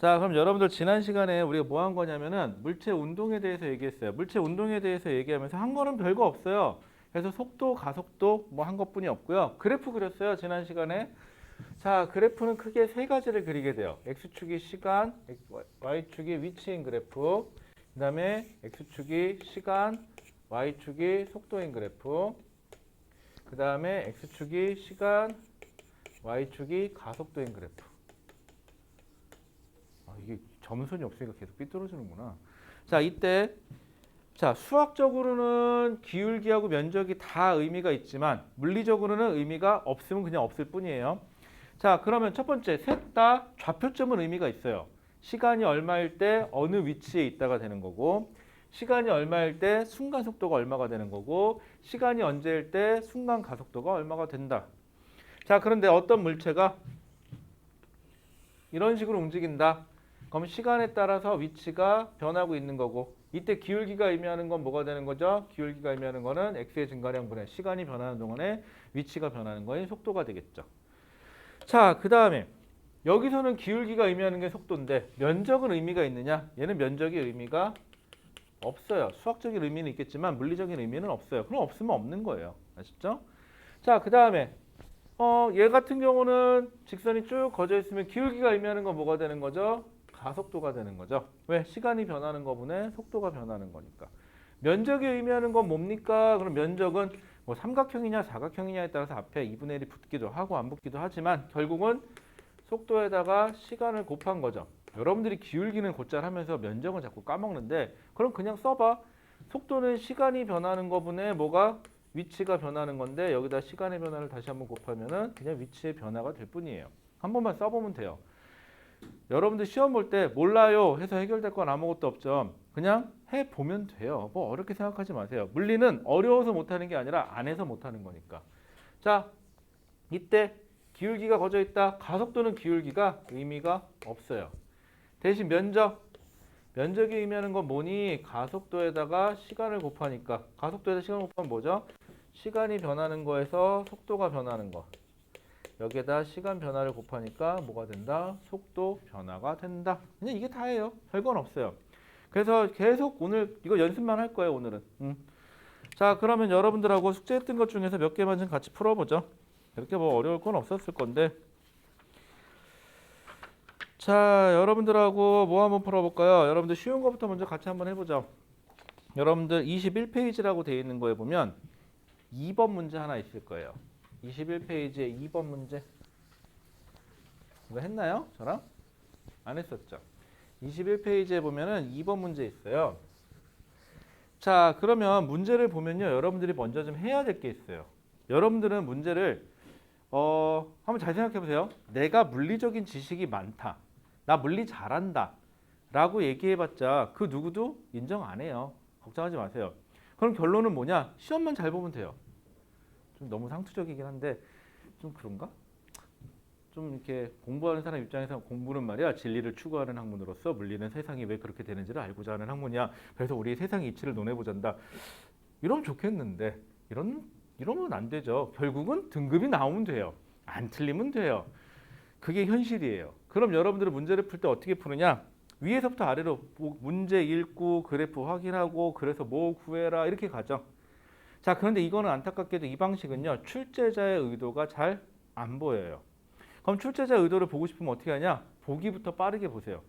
자, 그럼 여러분들 지난 시간에 우리가 뭐 한 거냐면은 물체 운동에 대해서 얘기했어요. 물체 운동에 대해서 얘기하면서 한 거는 별거 없어요. 그래서 속도, 가속도 뭐 한 것뿐이 없고요. 그래프 그렸어요, 지난 시간에. 자, 그래프는 크게 세 가지를 그리게 돼요. X축이 시간, Y축이 위치인 그래프, 그 다음에 X축이 시간, Y축이 속도인 그래프, 그 다음에 X축이 시간, Y축이 가속도인 그래프. 이게 점선이 없으니까 계속 삐뚤어지는구나. 자, 이때 자, 수학적으로는 기울기하고 면적이 다 의미가 있지만 물리적으로는 의미가 없으면 그냥 없을 뿐이에요. 자, 그러면 첫 번째, 셋 다 좌표점은 의미가 있어요. 시간이 얼마일 때 어느 위치에 있다가 되는 거고, 시간이 얼마일 때 순간 속도가 얼마가 되는 거고, 시간이 언제일 때 순간 가속도가 얼마가 된다. 자, 그런데 어떤 물체가 이런 식으로 움직인다. 그럼 시간에 따라서 위치가 변하고 있는 거고, 이때 기울기가 의미하는 건 뭐가 되는 거죠? 기울기가 의미하는 거는 x의 증가량 분의 시간이 변하는 동안에 위치가 변하는 거인 속도가 되겠죠. 자, 그 다음에 여기서는 기울기가 의미하는 게 속도인데 면적은 의미가 있느냐? 얘는 면적이 의미가 없어요. 수학적인 의미는 있겠지만 물리적인 의미는 없어요. 그럼 없으면 없는 거예요. 아시죠? 자, 그 다음에 얘 같은 경우는 직선이 쭉 거져 있으면 기울기가 의미하는 건 뭐가 되는 거죠? 가속도가 되는 거죠. 왜? 시간이 변하는 거분에 속도가 변하는 거니까. 면적이 의미하는 건 뭡니까? 그럼 면적은 뭐 삼각형이냐 사각형이냐에 따라서 앞에 2분의 1이 붙기도 하고 안 붙기도 하지만 결국은 속도에다가 시간을 곱한 거죠. 여러분들이 기울기는 곧잘 하면서 면적은 자꾸 까먹는데 그럼 그냥 써봐. 속도는 시간이 변하는 거분에 뭐가 위치가 변하는 건데 여기다 시간의 변화를 다시 한번 곱하면은 그냥 위치의 변화가 될 뿐이에요. 한 번만 써보면 돼요. 여러분들 시험 볼 때 몰라요 해서 해결될 건 아무것도 없죠. 그냥 해보면 돼요. 뭐 어렵게 생각하지 마세요. 물리는 어려워서 못하는 게 아니라 안 해서 못하는 거니까. 자, 이때 기울기가 거져 있다. 가속도는 기울기가 의미가 없어요. 대신 면적이 의미하는 건 뭐니? 가속도에다가 시간을 곱하니까. 가속도에다 시간을 곱하면 뭐죠? 시간이 변하는 거에서 속도가 변하는 거. 여기에다 시간 변화를 곱하니까 뭐가 된다? 속도 변화가 된다. 그냥 이게 다예요. 별건 없어요. 그래서 계속 오늘 이거 연습만 할 거예요, 오늘은. 자, 그러면 여러분들하고 숙제했던 것 중에서 몇 개만 좀 같이 풀어보죠. 이렇게 뭐 어려울 건 없었을 건데. 자, 여러분들하고 뭐 한번 풀어볼까요? 여러분들 쉬운 거부터 먼저 같이 한번 해보죠. 여러분들 21페이지라고 되어 있는 거에 보면 2번 문제 하나 있을 거예요. 21페이지에 2번 문제. 이거 했나요? 저랑? 안 했었죠. 21페이지에 보면은 2번 문제 있어요. 자, 그러면 문제를 보면요. 여러분들이 먼저 좀 해야 될 게 있어요. 여러분들은 문제를 한번 잘 생각해 보세요. 내가 물리적인 지식이 많다. 나 물리 잘한다. 라고 얘기해봤자 그 누구도 인정 안 해요. 걱정하지 마세요. 그럼 결론은 뭐냐? 시험만 잘 보면 돼요. 좀 너무 상투적이긴 한데 좀 그런가? 좀 이렇게 공부하는 사람 입장에서 공부는 말이야 진리를 추구하는 학문으로서 물리는 세상이 왜 그렇게 되는지를 알고자 하는 학문이야. 그래서 우리 세상의 이치를 논해보잔다. 이러면 좋겠는데 이러면 안 되죠. 결국은 등급이 나오면 돼요. 안 틀리면 돼요. 그게 현실이에요. 그럼 여러분들은 문제를 풀 때 어떻게 푸느냐? 위에서부터 아래로 문제 읽고 그래프 확인하고 그래서 뭐 구해라 이렇게 가죠. 자, 그런데 이거는 안타깝게도 이 방식은요. 출제자의 의도가 잘 안 보여요. 그럼 출제자의 의도를 보고 싶으면 어떻게 하냐? 보기부터 빠르게 보세요.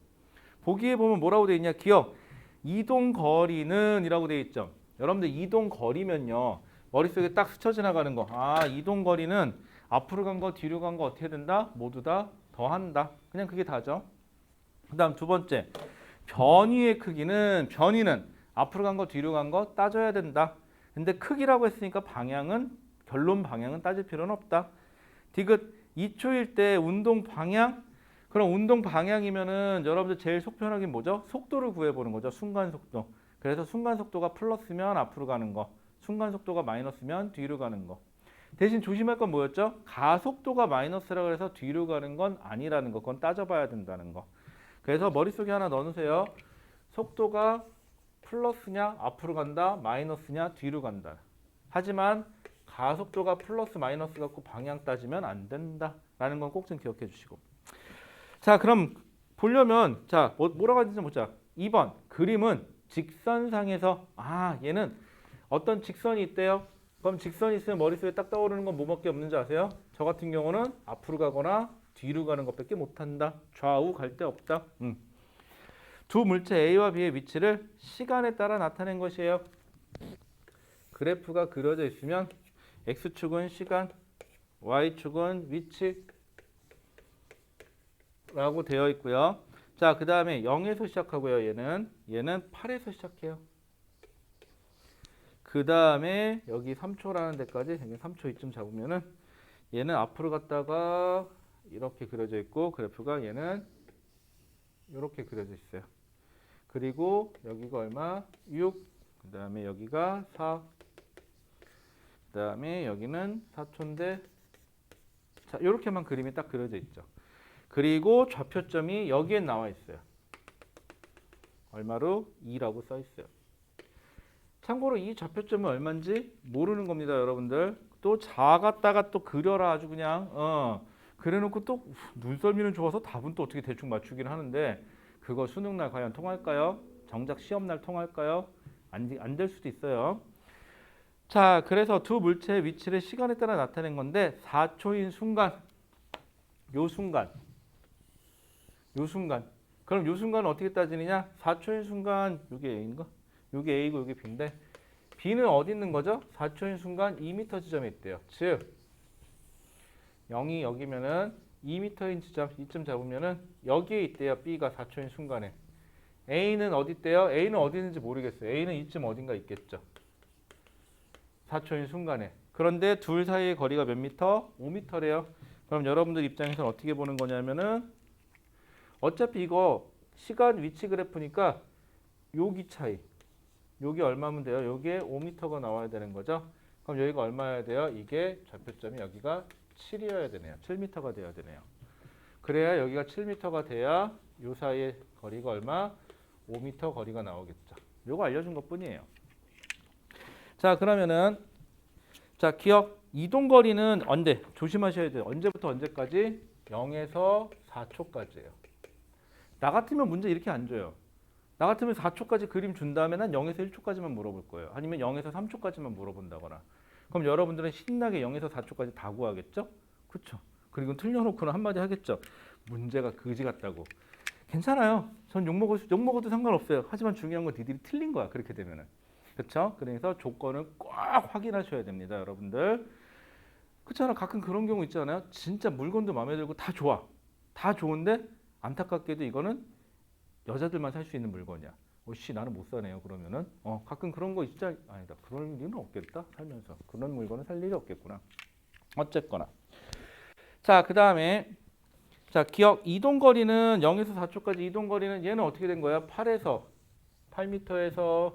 보기에 보면 뭐라고 되어 있냐? 기억. 이동 거리는 이라고 되어 있죠. 여러분들 이동 거리면요. 머릿속에 딱 스쳐 지나가는 거. 아, 이동 거리는 앞으로 간 거, 뒤로 간 거 어떻게 된다? 모두 다 더한다. 그냥 그게 다죠. 그 다음 두 번째. 변위의 크기는 변위는 앞으로 간 거, 뒤로 간 거 따져야 된다. 근데 크기라고 했으니까 결론 방향은 따질 필요는 없다. 디귿 2초일 때 운동 방향? 그럼 운동 방향이면은 여러분들 제일 속편하긴 뭐죠? 속도를 구해보는 거죠. 순간 속도. 그래서 순간 속도가 플러스면 앞으로 가는 거. 순간 속도가 마이너스면 뒤로 가는 거. 대신 조심할 건 뭐였죠? 가속도가 마이너스라고 해서 뒤로 가는 건 아니라는 거. 그건 따져봐야 된다는 거. 그래서 머릿속에 하나 넣어놓으세요. 속도가 플러스냐 앞으로 간다 마이너스냐 뒤로 간다. 하지만 가속도가 플러스 마이너스 갖고 방향 따지면 안 된다 라는 건 꼭 좀 기억해 주시고. 자, 그럼 보려면 자 뭐라고 하는지 보자. 2번 그림은 직선상에서 얘는 어떤 직선이 있대요. 그럼 직선이 있으면 머릿속에 딱 떠오르는 건 뭐밖에 없는지 아세요? 저 같은 경우는 앞으로 가거나 뒤로 가는 것밖에 못한다. 좌우 갈 데 없다. 두 물체 A와 B의 위치를 시간에 따라 나타낸 것이에요. 그래프가 그려져 있으면 X축은 시간, Y축은 위치라고 되어 있고요. 자, 그 다음에 0에서 시작하고요. 얘는 8에서 시작해요. 그 다음에 여기 3초라는 데까지 3초 이쯤 잡으면은 얘는 앞으로 갔다가 이렇게 그려져 있고 그래프가 얘는 이렇게 그려져 있어요. 그리고 여기가 얼마? 6. 그 다음에 여기가 4. 그 다음에 여기는 4초인데 자, 이렇게만 그림이 딱 그려져 있죠. 그리고 좌표점이 여기에 나와 있어요. 얼마로? 2라고 써 있어요. 참고로 이 좌표점은 얼마인지 모르는 겁니다, 여러분들. 또 작았다가 또 그려라 아주 그냥 그래놓고 또 눈썰미는 좋아서 답은 또 어떻게 대충 맞추긴 하는데 그거 수능날 과연 통할까요? 정작 시험날 통할까요? 안 될 수도 있어요. 자, 그래서 두 물체의 위치를 시간에 따라 나타낸 건데 4초인 순간, 요 순간. 그럼 요 순간은 어떻게 따지느냐? 4초인 순간, 요게 A인가? 요게 A고 요게 B인데 B는 어디 있는 거죠? 4초인 순간 2m 지점에 있대요. 즉 0이 여기면은 2m인 지점 이쯤 잡으면은 여기에 있대요. B가 4초인 순간에. A는 어디 있대요? A는 어디 있는지 모르겠어요. A는 이쯤 어딘가 있겠죠. 4초인 순간에. 그런데 둘 사이의 거리가 몇 미터? 5m래요. 그럼 여러분들 입장에서는 어떻게 보는 거냐면은 어차피 이거 시간 위치 그래프니까 여기 차이. 여기 얼마면 돼요? 여기에 5m가 나와야 되는 거죠. 그럼 여기가 얼마여야 돼요? 이게 좌표점이 여기가 7이어야 되네요. 7m가 돼야 되네요. 그래야 여기가 7m가 돼야 요 사이의 거리가 얼마? 5m 거리가 나오겠죠. 요거 알려준 것 뿐이에요. 자, 그러면은 자, 기억 이동 거리는 언제? 조심하셔야 돼요. 언제부터 언제까지? 0에서 4초까지예요. 나 같으면 문제 이렇게 안 줘요. 나 같으면 4초까지 그림 준 다음에 난 0에서 1초까지만 물어볼 거예요. 아니면 0에서 3초까지만 물어본다거나. 그럼 여러분들은 신나게 0에서 4초까지 다 구하겠죠? 그렇죠? 그리고 틀려놓고는 한마디 하겠죠. 문제가 그지 같다고. 괜찮아요. 전 욕먹어도 상관없어요. 하지만 중요한 건 니들이 틀린 거야. 그렇게 되면은. 그렇죠? 그래서 조건을 꼭 확인하셔야 됩니다. 여러분들. 그렇잖아. 가끔 그런 경우 있잖아요. 진짜 물건도 마음에 들고 다 좋아. 다 좋은데 안타깝게도 이거는 여자들만 살 수 있는 물건이야. 나는 못 사네요. 그러면은 가끔 그런 거 진짜 아니다. 그럴 일은 없겠다. 살면서 그런 물건은 살 일이 없겠구나. 어쨌거나 자, 그 다음에 자, 기억 이동 거리는 0에서 4초까지 이동 거리는 얘는 어떻게 된 거야? 8m에서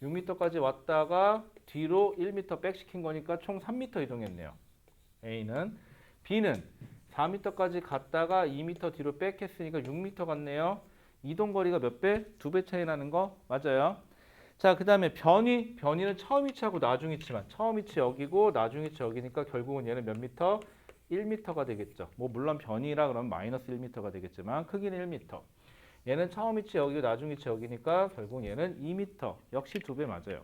6m까지 왔다가 뒤로 1m 백 시킨 거니까 총 3m 이동했네요. A는 B는 4m까지 갔다가 2m 뒤로 백 했으니까 6m 갔네요. 이동 거리가 몇 배? 2배 차이 나는 거 맞아요. 자, 그 다음에 변이는 처음 위치하고 나중 위치만. 처음 위치 여기고 나중 위치 여기니까 결국은 얘는 몇 미터? 1m가 되겠죠. 뭐 물론 변이라 그러면 마이너스 1m가 되겠지만 크기는 1m. 얘는 처음 위치 여기고 나중 위치 여기니까 결국 얘는 2m. 역시 2배 맞아요.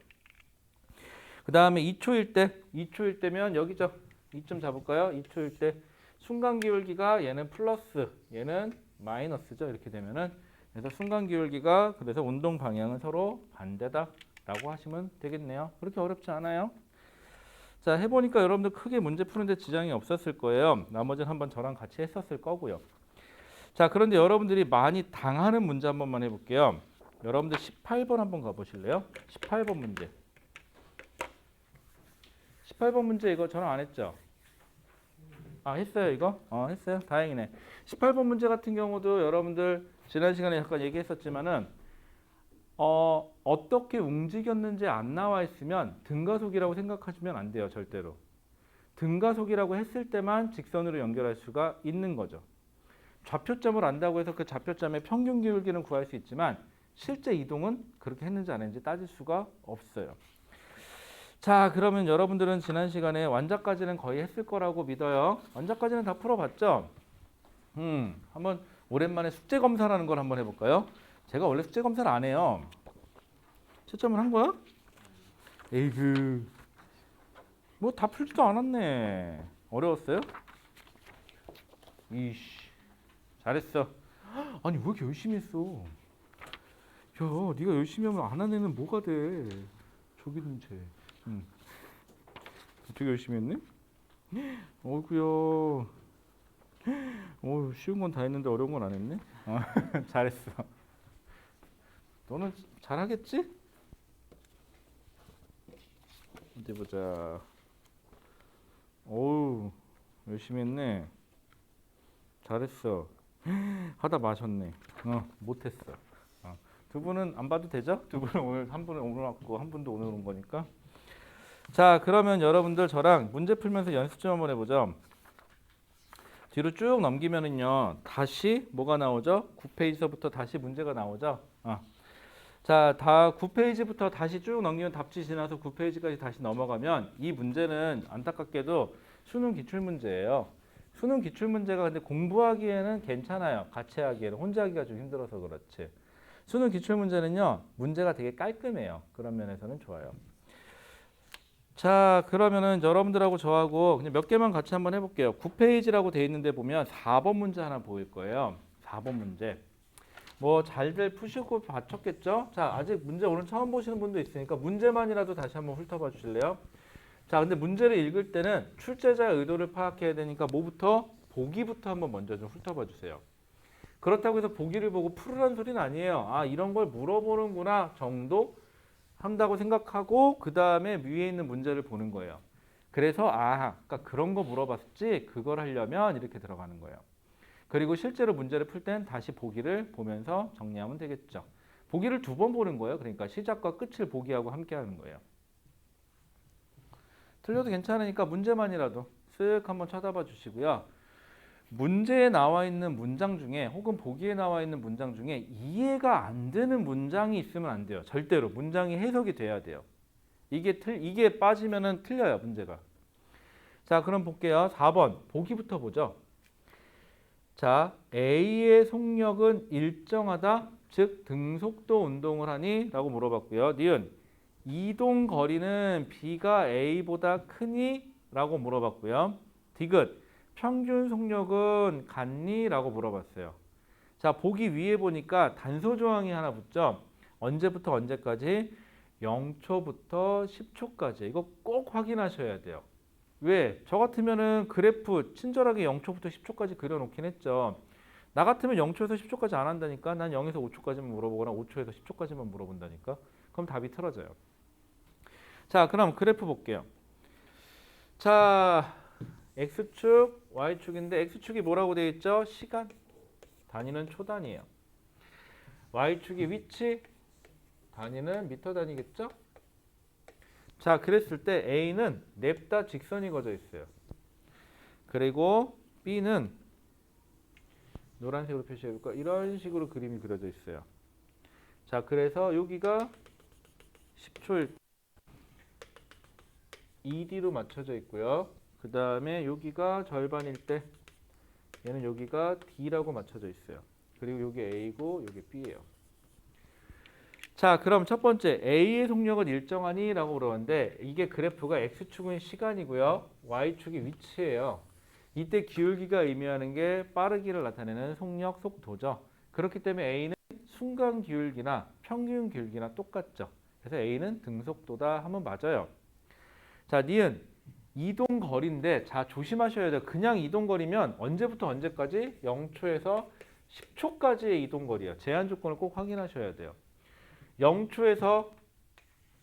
그 다음에 2초일 때면 여기죠. 2점 잡을까요? 2초일 때 순간 기울기가 얘는 플러스, 얘는 마이너스죠. 이렇게 되면은 그래서 순간 기울기가 그래서 운동 방향은 서로 반대다라고 하시면 되겠네요. 그렇게 어렵지 않아요. 자, 해보니까 여러분들 크게 문제 푸는데 지장이 없었을 거예요. 나머지는 한번 저랑 같이 했었을 거고요. 자, 그런데 여러분들이 많이 당하는 문제 한 번만 해볼게요. 여러분들 18번 한번 가보실래요? 18번 문제. 18번 문제 이거 저랑 안 했죠? 했어요 이거? 했어요? 다행이네. 18번 문제 같은 경우도 여러분들 지난 시간에 잠깐 얘기했었지만은 어떻게 움직였는지 안 나와 있으면 등가속이라고 생각하시면 안 돼요. 절대로. 등가속이라고 했을 때만 직선으로 연결할 수가 있는 거죠. 좌표점을 안다고 해서 그 좌표점의 평균 기울기는 구할 수 있지만 실제 이동은 그렇게 했는지 안 했는지 따질 수가 없어요. 자, 그러면 여러분들은 지난 시간에 완자까지는 거의 했을 거라고 믿어요. 완자까지는 다 풀어봤죠? 한번 오랜만에 숙제 검사라는 걸 한번 해볼까요? 제가 원래 숙제 검사를 안 해요. 채점을 한 거야? 에이그. 뭐 다 풀지도 않았네. 어려웠어요? 이씨. 잘했어. 아니 왜 이렇게 열심히 했어? 야, 네가 열심히 하면 안 하는 애는 뭐가 돼? 저기는 쟤. 되게 열심히 했네? 어이구야. 쉬운 건 다 했는데 어려운 건 안 했네? 잘했어. 너는 잘하겠지? 어디 보자. 어우, 열심히 했네. 잘했어. 하다 마셨네. 못했어. 두 분은 안 봐도 되죠? 두 분은 오늘 한 분은 오늘 왔고 한 분도 오늘 온 거니까. 자, 그러면 여러분들 저랑 문제 풀면서 연습 좀 한번 해보죠. 뒤로 쭉 넘기면은요, 다시 뭐가 나오죠? 9페이지서부터 다시 문제가 나오죠. 자, 다 9페이지부터 다시 쭉 넘기면 답지 지나서 9페이지까지 다시 넘어가면 이 문제는 안타깝게도 수능 기출 문제예요. 수능 기출 문제가 근데 공부하기에는 괜찮아요. 같이 하기에는 혼자 하기가 좀 힘들어서 그렇지. 수능 기출 문제는요, 문제가 되게 깔끔해요. 그런 면에서는 좋아요. 자, 그러면은 여러분들하고 저하고 그냥 몇 개만 같이 한번 해볼게요. 9페이지라고 돼 있는데 보면 4번 문제 하나 보일 거예요. 4번 문제. 뭐 잘들 푸시고 맞췄겠죠? 자, 아직 문제 오늘 처음 보시는 분도 있으니까 문제만이라도 다시 한번 훑어봐 주실래요? 자, 근데 문제를 읽을 때는 출제자의 의도를 파악해야 되니까 뭐부터? 보기부터 한번 먼저 좀 훑어봐 주세요. 그렇다고 해서 보기를 보고 풀으라는 소리는 아니에요. 아, 이런 걸 물어보는구나 정도 한다고 생각하고 그 다음에 위에 있는 문제를 보는 거예요. 그래서 그러니까 그런 거 물어봤지 그걸 하려면 이렇게 들어가는 거예요. 그리고 실제로 문제를 풀 땐 다시 보기를 보면서 정리하면 되겠죠. 보기를 2번 보는 거예요. 그러니까 시작과 끝을 보기하고 함께 하는 거예요. 틀려도 괜찮으니까 문제만이라도 쓱 한번 쳐다봐 주시고요. 문제에 나와 있는 문장 중에 혹은 보기에 나와 있는 문장 중에 이해가 안 되는 문장이 있으면 안 돼요. 절대로 문장이 해석이 돼야 돼요. 이게 빠지면은 틀려요, 문제가. 자, 그럼 볼게요. 4번 보기부터 보죠. 자, A의 속력은 일정하다, 즉 등속도 운동을 하니? 라고 물어봤고요. 니은 이동 거리는 B가 A보다 크니? 라고 물어봤고요. 디귿 평균 속력은 같니? 라고 물어봤어요. 자, 보기 위에 보니까 단서 조항이 하나 붙죠. 언제부터 언제까지? 0초부터 10초까지. 이거 꼭 확인하셔야 돼요. 왜? 저 같으면은 그래프 친절하게 0초부터 10초까지 그려놓긴 했죠. 나 같으면 0초에서 10초까지 안 한다니까. 난 0에서 5초까지만 물어보거나 5초에서 10초까지만 물어본다니까. 그럼 답이 틀어져요. 자, 그럼 그래프 볼게요. 자, X축, Y축인데 X축이 뭐라고 되어 있죠? 시간. 단위는 초 단위예요. Y축이 위치. 단위는 미터 단위겠죠? 자, 그랬을 때 A는 냅다 직선이 그어져 있어요. 그리고 B는 노란색으로 표시해볼까? 이런 식으로 그림이 그려져 있어요. 자, 그래서 여기가 10초일 2D로 맞춰져 있고요. 그 다음에 여기가 절반일 때 얘는 여기가 D라고 맞춰져 있어요. 그리고 여기 A고 여기 B예요. 자, 그럼 첫 번째 A의 속력은 일정하니? 라고 물어봤는데 이게 그래프가 X축은 시간이고요. Y축이 위치예요. 이때 기울기가 의미하는 게 빠르기를 나타내는 속력, 속도죠. 그렇기 때문에 A는 순간 기울기나 평균 기울기나 똑같죠. 그래서 A는 등속도다 하면 맞아요. 자, 니은 이동 거리인데 자, 조심하셔야 돼요. 그냥 이동 거리면 언제부터 언제까지? 0초에서 10초까지의 이동 거리예요. 제한 조건을 꼭 확인하셔야 돼요. 0초에서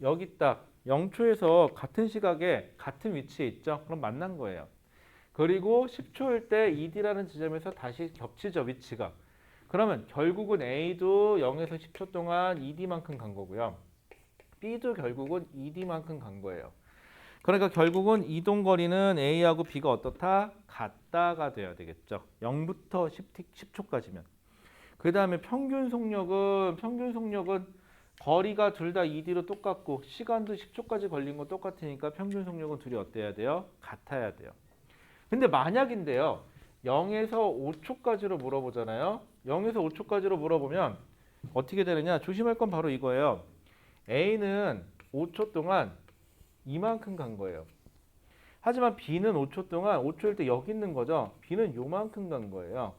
여기 딱 0초에서 같은 시각에 같은 위치에 있죠. 그럼 만난 거예요. 그리고 10초일 때 ED라는 지점에서 다시 겹치죠, 위치가. 그러면 결국은 A도 0에서 10초 동안 ED만큼 간 거고요. B도 결국은 ED만큼 간 거예요. 그러니까 결국은 이동 거리는 A하고 B가 어떻다? 같다가 돼야 되겠죠. 0부터 10초까지면. 그 다음에 평균 속력은 거리가 둘 다 ED로 똑같고 시간도 10초까지 걸린 거 똑같으니까 평균 속력은 둘이 어때야 돼요? 같아야 돼요. 근데 만약인데요. 0에서 5초까지로 물어보잖아요. 0에서 5초까지로 물어보면 어떻게 되느냐? 조심할 건 바로 이거예요. A는 5초 동안 이만큼 간 거예요. 하지만 B는 5초 동안 5초일 때 여기 있는 거죠. B는 요만큼 간 거예요.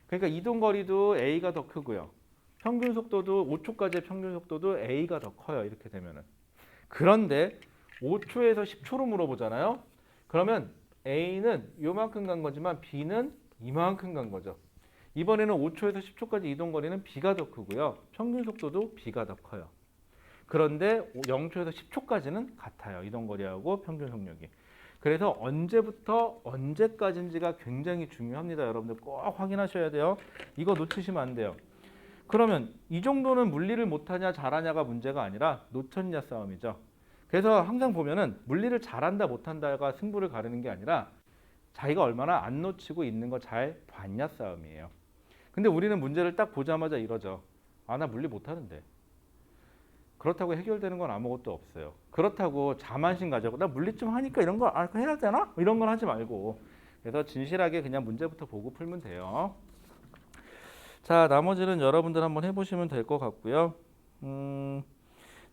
그러니까 이동 거리도 A가 더 크고요. 평균 속도도 5초까지의 평균 속도도 A가 더 커요. 이렇게 되면은. 그런데 5초에서 10초로 물어보잖아요. 그러면 A는 요만큼 간 거지만 B는 이만큼 간 거죠. 이번에는 5초에서 10초까지 이동 거리는 B가 더 크고요. 평균 속도도 B가 더 커요. 그런데 0초에서 10초까지는 같아요. 이동 거리하고 평균 속력이. 그래서 언제부터 언제까지인지가 굉장히 중요합니다. 여러분들 꼭 확인하셔야 돼요. 이거 놓치시면 안 돼요. 그러면 이 정도는 물리를 못하냐 잘하냐가 문제가 아니라 놓쳤냐 싸움이죠. 그래서 항상 보면은 물리를 잘한다 못한다가 승부를 가르는 게 아니라 자기가 얼마나 안 놓치고 있는 거 잘 봤냐 싸움이에요. 근데 우리는 문제를 딱 보자마자 이러죠. 아, 나 물리 못하는데. 그렇다고 해결되는 건 아무것도 없어요. 그렇다고 자만심 가지고 나 물리 좀 하니까 이런 거 해야 되나? 이런 건 하지 말고. 그래서 진실하게 그냥 문제부터 보고 풀면 돼요. 자, 나머지는 여러분들 한번 해보시면 될 것 같고요.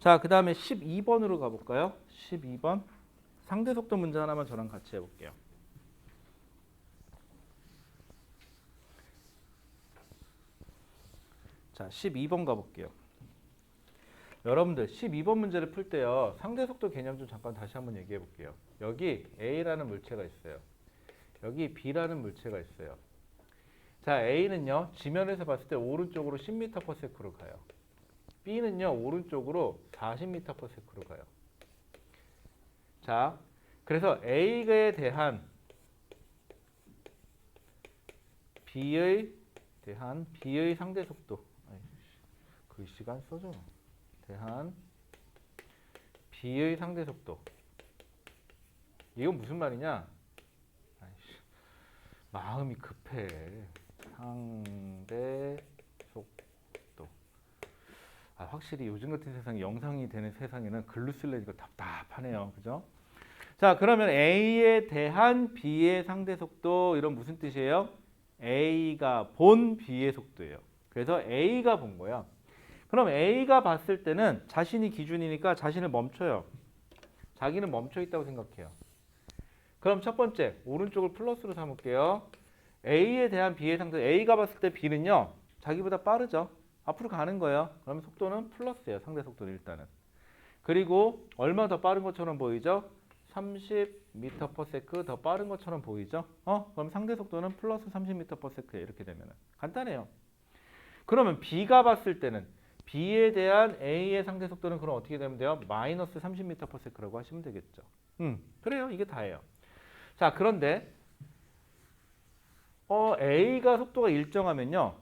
자, 그 다음에 12번으로 가볼까요? 12번. 상대속도 문제 하나만 저랑 같이 해볼게요. 자, 12번 가볼게요. 여러분들 12번 문제를 풀 때요. 상대속도 개념 좀 잠깐 다시 한번 얘기해 볼게요. 여기 A라는 물체가 있어요. 여기 B라는 물체가 있어요. 자, A는요. 지면에서 봤을 때 오른쪽으로 10m/s로 가요. B는요. 오른쪽으로 40m/s로 가요. 자, 그래서 A에 대한 B의 상대속도 글씨가 안 써져. 대한 B의 상대속도. 이건 무슨 말이냐? 아이씨, 마음이 급해. 상대속도. 아, 확실히 요즘 같은 세상에 영상이 되는 세상에는 글로 쓰려니까 답답하네요. 그죠? 자, 그러면 A에 대한 B의 상대속도 이런 무슨 뜻이에요? A가 본 B의 속도예요. 그래서 A가 본 거야. 그럼 A가 봤을 때는 자신이 기준이니까 자신을 멈춰요. 자기는 멈춰 있다고 생각해요. 그럼 첫 번째, 오른쪽을 플러스로 삼을게요. A에 대한 B의 상대, A가 봤을 때 B는요, 자기보다 빠르죠. 앞으로 가는 거예요. 그러면 속도는 플러스예요. 상대 속도는 일단은. 그리고 얼마 더 빠른 것처럼 보이죠? 30m/s 더 빠른 것처럼 보이죠? 그럼 상대 속도는 플러스 30m/s예요. 이렇게 되면은. 간단해요. 그러면 B가 봤을 때는 B에 대한 A의 상대 속도는 그럼 어떻게 되면 돼요? 마이너스 30m/s라고 하시면 되겠죠. 그래요. 이게 다예요. 자, 그런데 A가 속도가 일정하면요.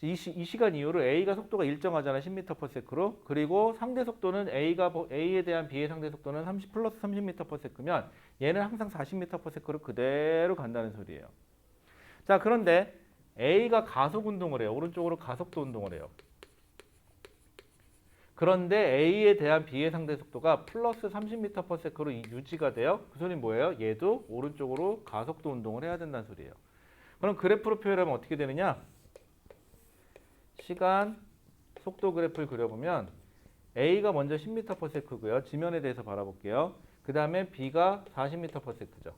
이 시간 이후로 A가 속도가 일정하잖아요. 10m/s로. 그리고 상대 속도는 A에 대한 B의 상대 속도는 플러스 30m/s면 얘는 항상 40m/s로 그대로 간다는 소리예요. 자, 그런데 A가 가속 운동을 해요. 오른쪽으로 가속도 운동을 해요. 그런데 A에 대한 B의 상대 속도가 플러스 30m/s로 유지가 돼요. 그 소리는 뭐예요? 얘도 오른쪽으로 가속도 운동을 해야 된다는 소리예요. 그럼 그래프로 표현하면 어떻게 되느냐? 시간, 속도 그래프를 그려보면 A가 먼저 10m/s고요. 지면에 대해서 바라볼게요. 그 다음에 B가 40m/s죠.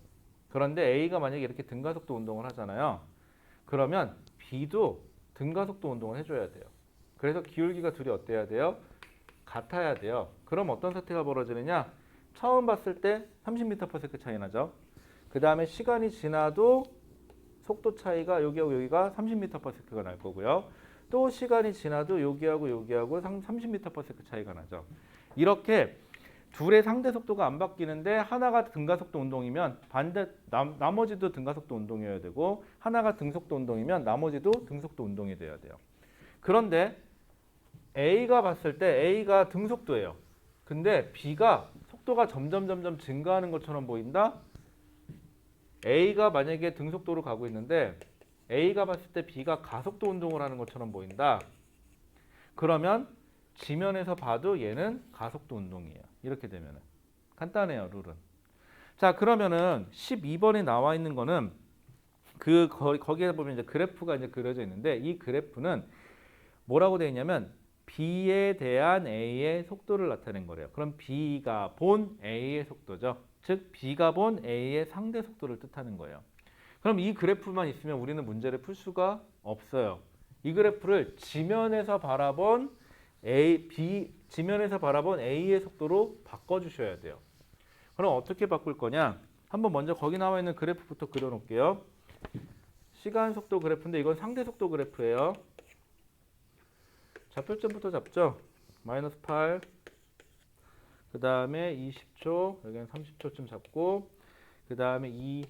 그런데 A가 만약에 이렇게 등가속도 운동을 하잖아요. 그러면 B도 등가속도 운동을 해줘야 돼요. 그래서 기울기가 둘이 어때야 돼요? 같아야 돼요. 그럼 어떤 사태가 벌어지느냐? 처음 봤을 때 30m/s 차이 나죠. 그 다음에 시간이 지나도 속도 차이가 여기하고 여기가 30m/s가 날 거고요. 또 시간이 지나도 여기하고 여기하고 30m/s 차이가 나죠. 이렇게 둘의 상대 속도가 안 바뀌는데 하나가 등가속도 운동이면 나머지도 등가속도 운동이어야 되고 하나가 등속도 운동이면 나머지도 등속도 운동이 돼야 돼요. 그런데 A가 봤을 때 A가 등속도예요. 근데 B가 속도가 점점 증가하는 것처럼 보인다? A가 만약에 등속도로 가고 있는데 A가 봤을 때 B가 가속도 운동을 하는 것처럼 보인다. 그러면 지면에서 봐도 얘는 가속도 운동이에요. 이렇게 되면은. 간단해요, 룰은. 자, 그러면은 12번에 나와 있는 거는 거기에 보면 이제 그래프가 이제 그려져 있는데 이 그래프는 뭐라고 되어 있냐면 B에 대한 A의 속도를 나타낸 거래요. 그럼 B가 본 A의 속도죠. 즉 B가 본 A의 상대 속도를 뜻하는 거예요. 그럼 이 그래프만 있으면 우리는 문제를 풀 수가 없어요. 이 그래프를 지면에서 바라본 지면에서 바라본 A의 속도로 바꿔주셔야 돼요. 그럼 어떻게 바꿀 거냐? 한번 먼저 거기 나와 있는 그래프부터 그려놓을게요. 시간 속도 그래프인데 이건 상대 속도 그래프예요. 좌표점부터 잡죠. -8, 그 다음에 20초, 여기는 30초쯤 잡고, 그 다음에 2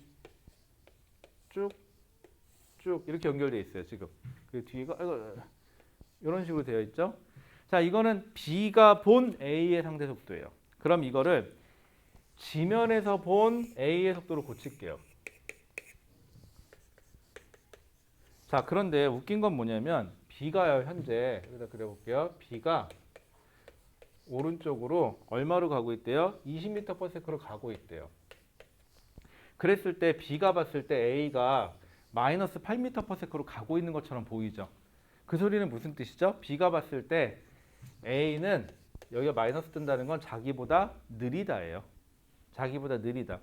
쭉 이렇게 연결되어 있어요. 지금 그 뒤가 이런 식으로 되어 있죠. 자, 이거는 B가 본 A의 상대 속도예요. 그럼 이거를 지면에서 본 A의 속도로 고칠게요. 자, 그런데 웃긴 건 뭐냐면 B가요, 현재 여기다 그려볼게요. B가 오른쪽으로 얼마로 가고 있대요? 20m/s로 가고 있대요. 그랬을 때 B가 봤을 때 A가 -8m/s로 가고 있는 것처럼 보이죠. 그 소리는 무슨 뜻이죠? B가 봤을 때 A는 여기가 마이너스 뜬다는 건 자기보다 느리다예요. 자기보다 느리다.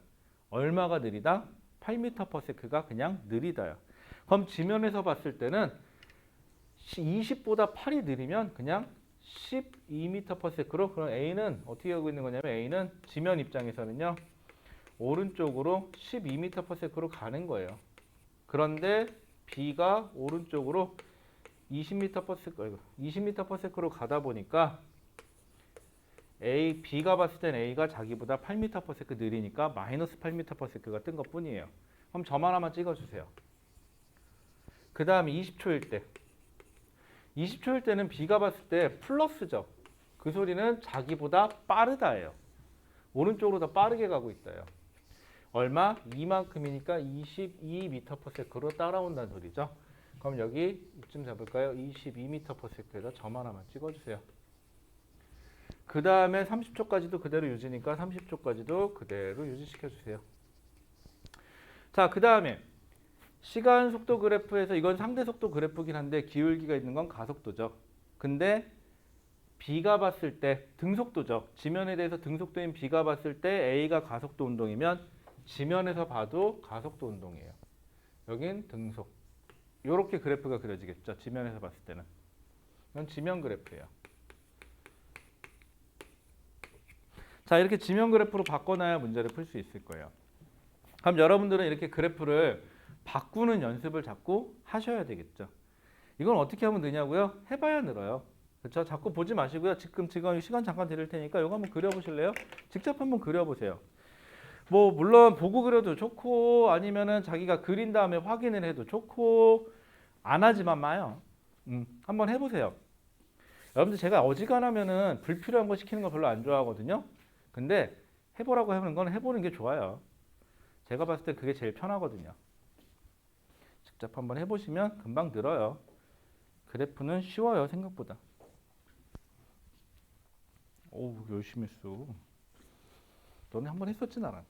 얼마가 느리다? 8m/s가 그냥 느리다요. 그럼 지면에서 봤을 때는 20보다 8이 느리면 그냥 12m/s로, 그럼 A는 어떻게 하고 있는 거냐면 A는 지면 입장에서는요, 오른쪽으로 12m/s로 가는 거예요. 그런데 B가 오른쪽으로 20m/s로 가다 보니까 B가 봤을 땐 A가 자기보다 8m/s 느리니까 -8m/s가 뜬 것 뿐이에요. 그럼 점 하나만 찍어주세요. 그 다음에 20초일 때. 20초일 때는 B가 봤을 때 플러스죠. 그 소리는 자기보다 빠르다예요. 오른쪽으로 더 빠르게 가고 있다요. 얼마? 이만큼이니까 22m/s로 따라온다는 소리죠. 그럼 여기 이쯤 잡을까요? 22m/s에다 점 하나만 찍어주세요. 그 다음에 30초까지도 그대로 유지니까 30초까지도 그대로 유지시켜주세요. 자, 그 다음에 시간 속도 그래프에서 이건 상대 속도 그래프긴 한데 기울기가 있는 건 가속도죠. 근데 B가 봤을 때 등속도죠. 지면에 대해서 등속도인 B가 봤을 때 A가 가속도 운동이면 지면에서 봐도 가속도 운동이에요. 여긴 등속. 이렇게 그래프가 그려지겠죠. 지면에서 봤을 때는. 이건 지면 그래프예요. 자, 이렇게 지면 그래프로 바꿔놔야 문제를 풀 수 있을 거예요. 그럼 여러분들은 이렇게 그래프를 바꾸는 연습을 자꾸 하셔야 되겠죠. 이건 어떻게 하면 느냐고요? 해봐야 늘어요. 그렇죠? 자꾸 보지 마시고요. 지금 시간 잠깐 드릴 테니까 이거 한번 그려보실래요? 직접 한번 그려보세요. 뭐 물론 보고 그려도 좋고 아니면은 자기가 그린 다음에 확인을 해도 좋고 안 하지만 마요. 한번 해보세요. 여러분들 제가 어지간하면은 불필요한 거 시키는 거 별로 안 좋아하거든요. 근데 해보라고 하는 건 해보는 게 좋아요. 제가 봤을 때 그게 제일 편하거든요. 직접 한번 해보시면 금방 늘어요. 그래프는 쉬워요, 생각보다. 오, 열심히 했어. 너네 한번 했었지, 나랑.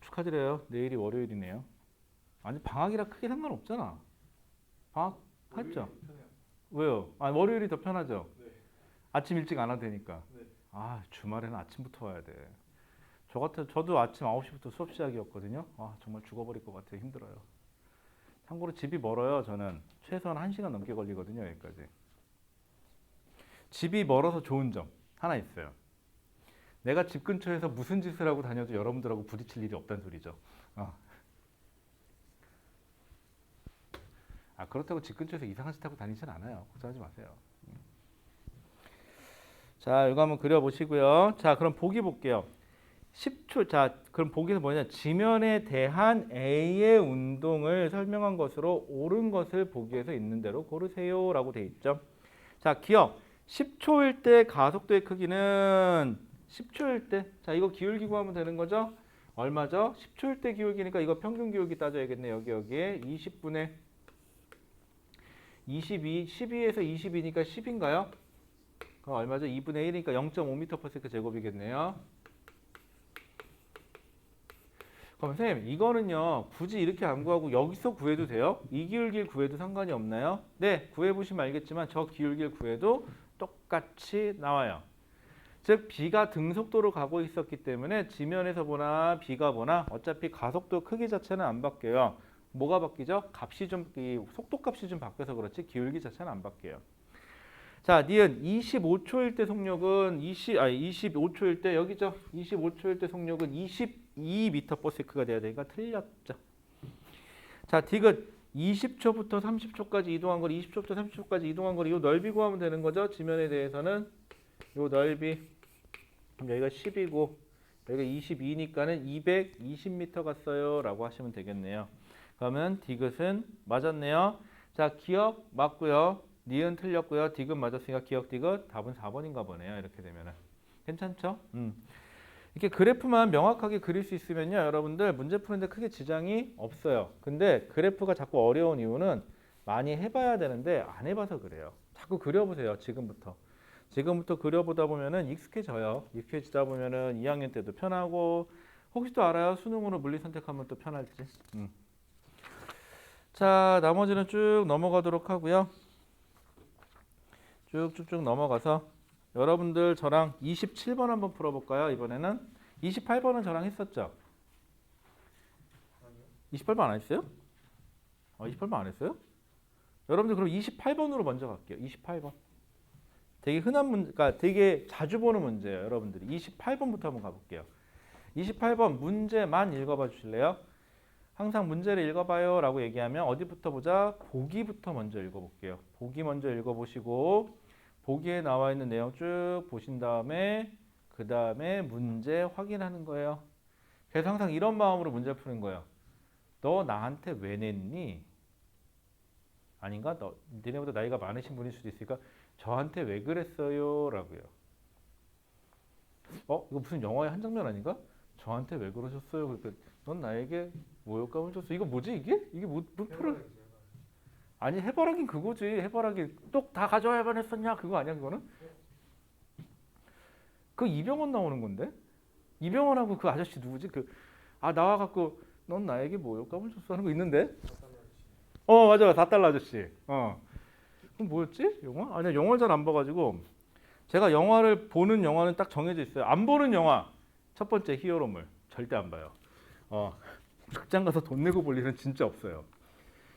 축하드려요. 내일이 월요일이네요. 아니, 방학이라 크게 상관없잖아. 방학 했죠? 왜요? 아, 월요일이 더 편하죠? 네. 아침 일찍 안 와도 되니까. 네. 아, 주말에는 아침부터 와야 돼. 저도 아침 9시부터 수업 시작이었거든요. 아, 정말 죽어버릴 것 같아요. 힘들어요. 참고로 집이 멀어요. 저는 최소한 1시간 넘게 걸리거든요. 여기까지. 집이 멀어서 좋은 점 하나 있어요. 내가 집 근처에서 무슨 짓을 하고 다녀도 여러분들하고 부딪힐 일이 없다는 소리죠. 그렇다고 집 근처에서 이상한 짓 하고 다니진 않아요. 걱정하지 마세요. 자, 이거 한번 그려보시고요. 자, 그럼 보기 볼게요. 10초. 자, 그럼 보기는 뭐냐? 지면에 대한 A의 운동을 설명한 것으로 옳은 것을 보기에서 있는 대로 고르세요라고 돼 있죠. 자, 기억. 10초일 때 가속도의 크기는 10초일 때. 자, 이거 기울기 구하면 되는 거죠? 얼마죠? 10초일 때 기울기니까 이거 평균 기울기 따져야겠네. 여기에 20분의 22, 12에서 22니까 10인가요? 그럼 얼마죠? 2분의 1이니까 0.5m/s 제곱이겠네요. 그럼 선생님 이거는요 굳이 이렇게 안 구하고 여기서 구해도 돼요? 이 기울기를 구해도 상관이 없나요? 네, 구해보시면 알겠지만 저 기울기를 구해도 똑같이 나와요. 즉 B가 등속도로 가고 있었기 때문에 지면에서 보나 B가 보나 어차피 가속도 크기 자체는 안 바뀌어요. 뭐가 바뀌죠? 값이 좀, 이 속도값이 좀 바뀌어서 그렇지 기울기 자체는 안 바뀌어요. 자, 니은 25초일 때 속력은 25초일 때 여기죠. 25초일 때 속력은 22m/s가 돼야 되니까 틀렸죠. 자, 디귿 20초부터 30초까지 이동한 거리, 20초부터 30초까지 이동한 거리 이 넓이 구하면 되는 거죠. 지면에 대해서는 이 넓이 그럼 여기가 10이고 여기가 22니까는 220m 갔어요라고 하시면 되겠네요. 그러면 디귿은 맞았네요. 자, 기억 맞고요. 니은 틀렸고요. 디귿 맞았으니까 기억 디귿 답은 4번인가 보네요. 이렇게 되면은 괜찮죠? 이렇게 그래프만 명확하게 그릴 수 있으면요, 여러분들 문제 푸는데 크게 지장이 없어요. 근데 그래프가 자꾸 어려운 이유는 많이 해봐야 되는데 안 해봐서 그래요. 자꾸 그려보세요. 지금부터 그려보다 보면은 익숙해져요. 익숙해지다 보면은 2학년 때도 편하고 혹시 또 알아요? 수능으로 물리 선택하면 또 편할지. 자, 나머지는 쭉 넘어가도록 하고요. 쭉쭉쭉 넘어가서 여러분들 저랑 27번 한번 풀어볼까요? 이번에는 28번은 저랑 했었죠? 28번 안 했어요? 28번 안 했어요? 여러분들 그럼 28번으로 먼저 갈게요. 28번. 되게 흔한 문제, 그러니까 되게 자주 보는 문제예요. 여러분들이 28번부터 한번 가볼게요. 28번 문제만 읽어봐 주실래요? 항상 문제를 읽어봐요 라고 얘기하면 어디부터 보자? 보기부터 먼저 읽어볼게요. 보기 먼저 읽어보시고 보기에 나와 있는 내용 쭉 보신 다음에 그 다음에 문제 확인하는 거예요. 그래서 항상 이런 마음으로 문제 푸는 거예요. 너 나한테 왜 냈니? 아닌가? 니네보다 나이가 많으신 분일 수도 있으니까 저한테 왜 그랬어요? 라고요. 이거 무슨 영화의 한 장면 아닌가? 저한테 왜 그러셨어요? 그러니까 넌 나에게 모욕감을 줬어. 이거 뭐지 이게? 이게 뭐 풀어? 아니 해바라긴 그거지. 해바라기 똑 다 가져와야만 했었냐? 그거 아니야 그거는? 그 이병헌 나오는 건데? 이병헌하고 그 아저씨 누구지? 나와갖고 넌 나에게 모욕감을 줬어 하는 거 있는데? 맞아. 4달러 아저씨. 그럼 뭐였지? 영화? 아니야 영화를 잘 안 봐가지고 제가 영화를 보는 영화는 딱 정해져 있어요. 안 보는 영화 첫 번째 히어로물 절대 안 봐요. 극장 가서 돈 내고 볼 일은 진짜 없어요.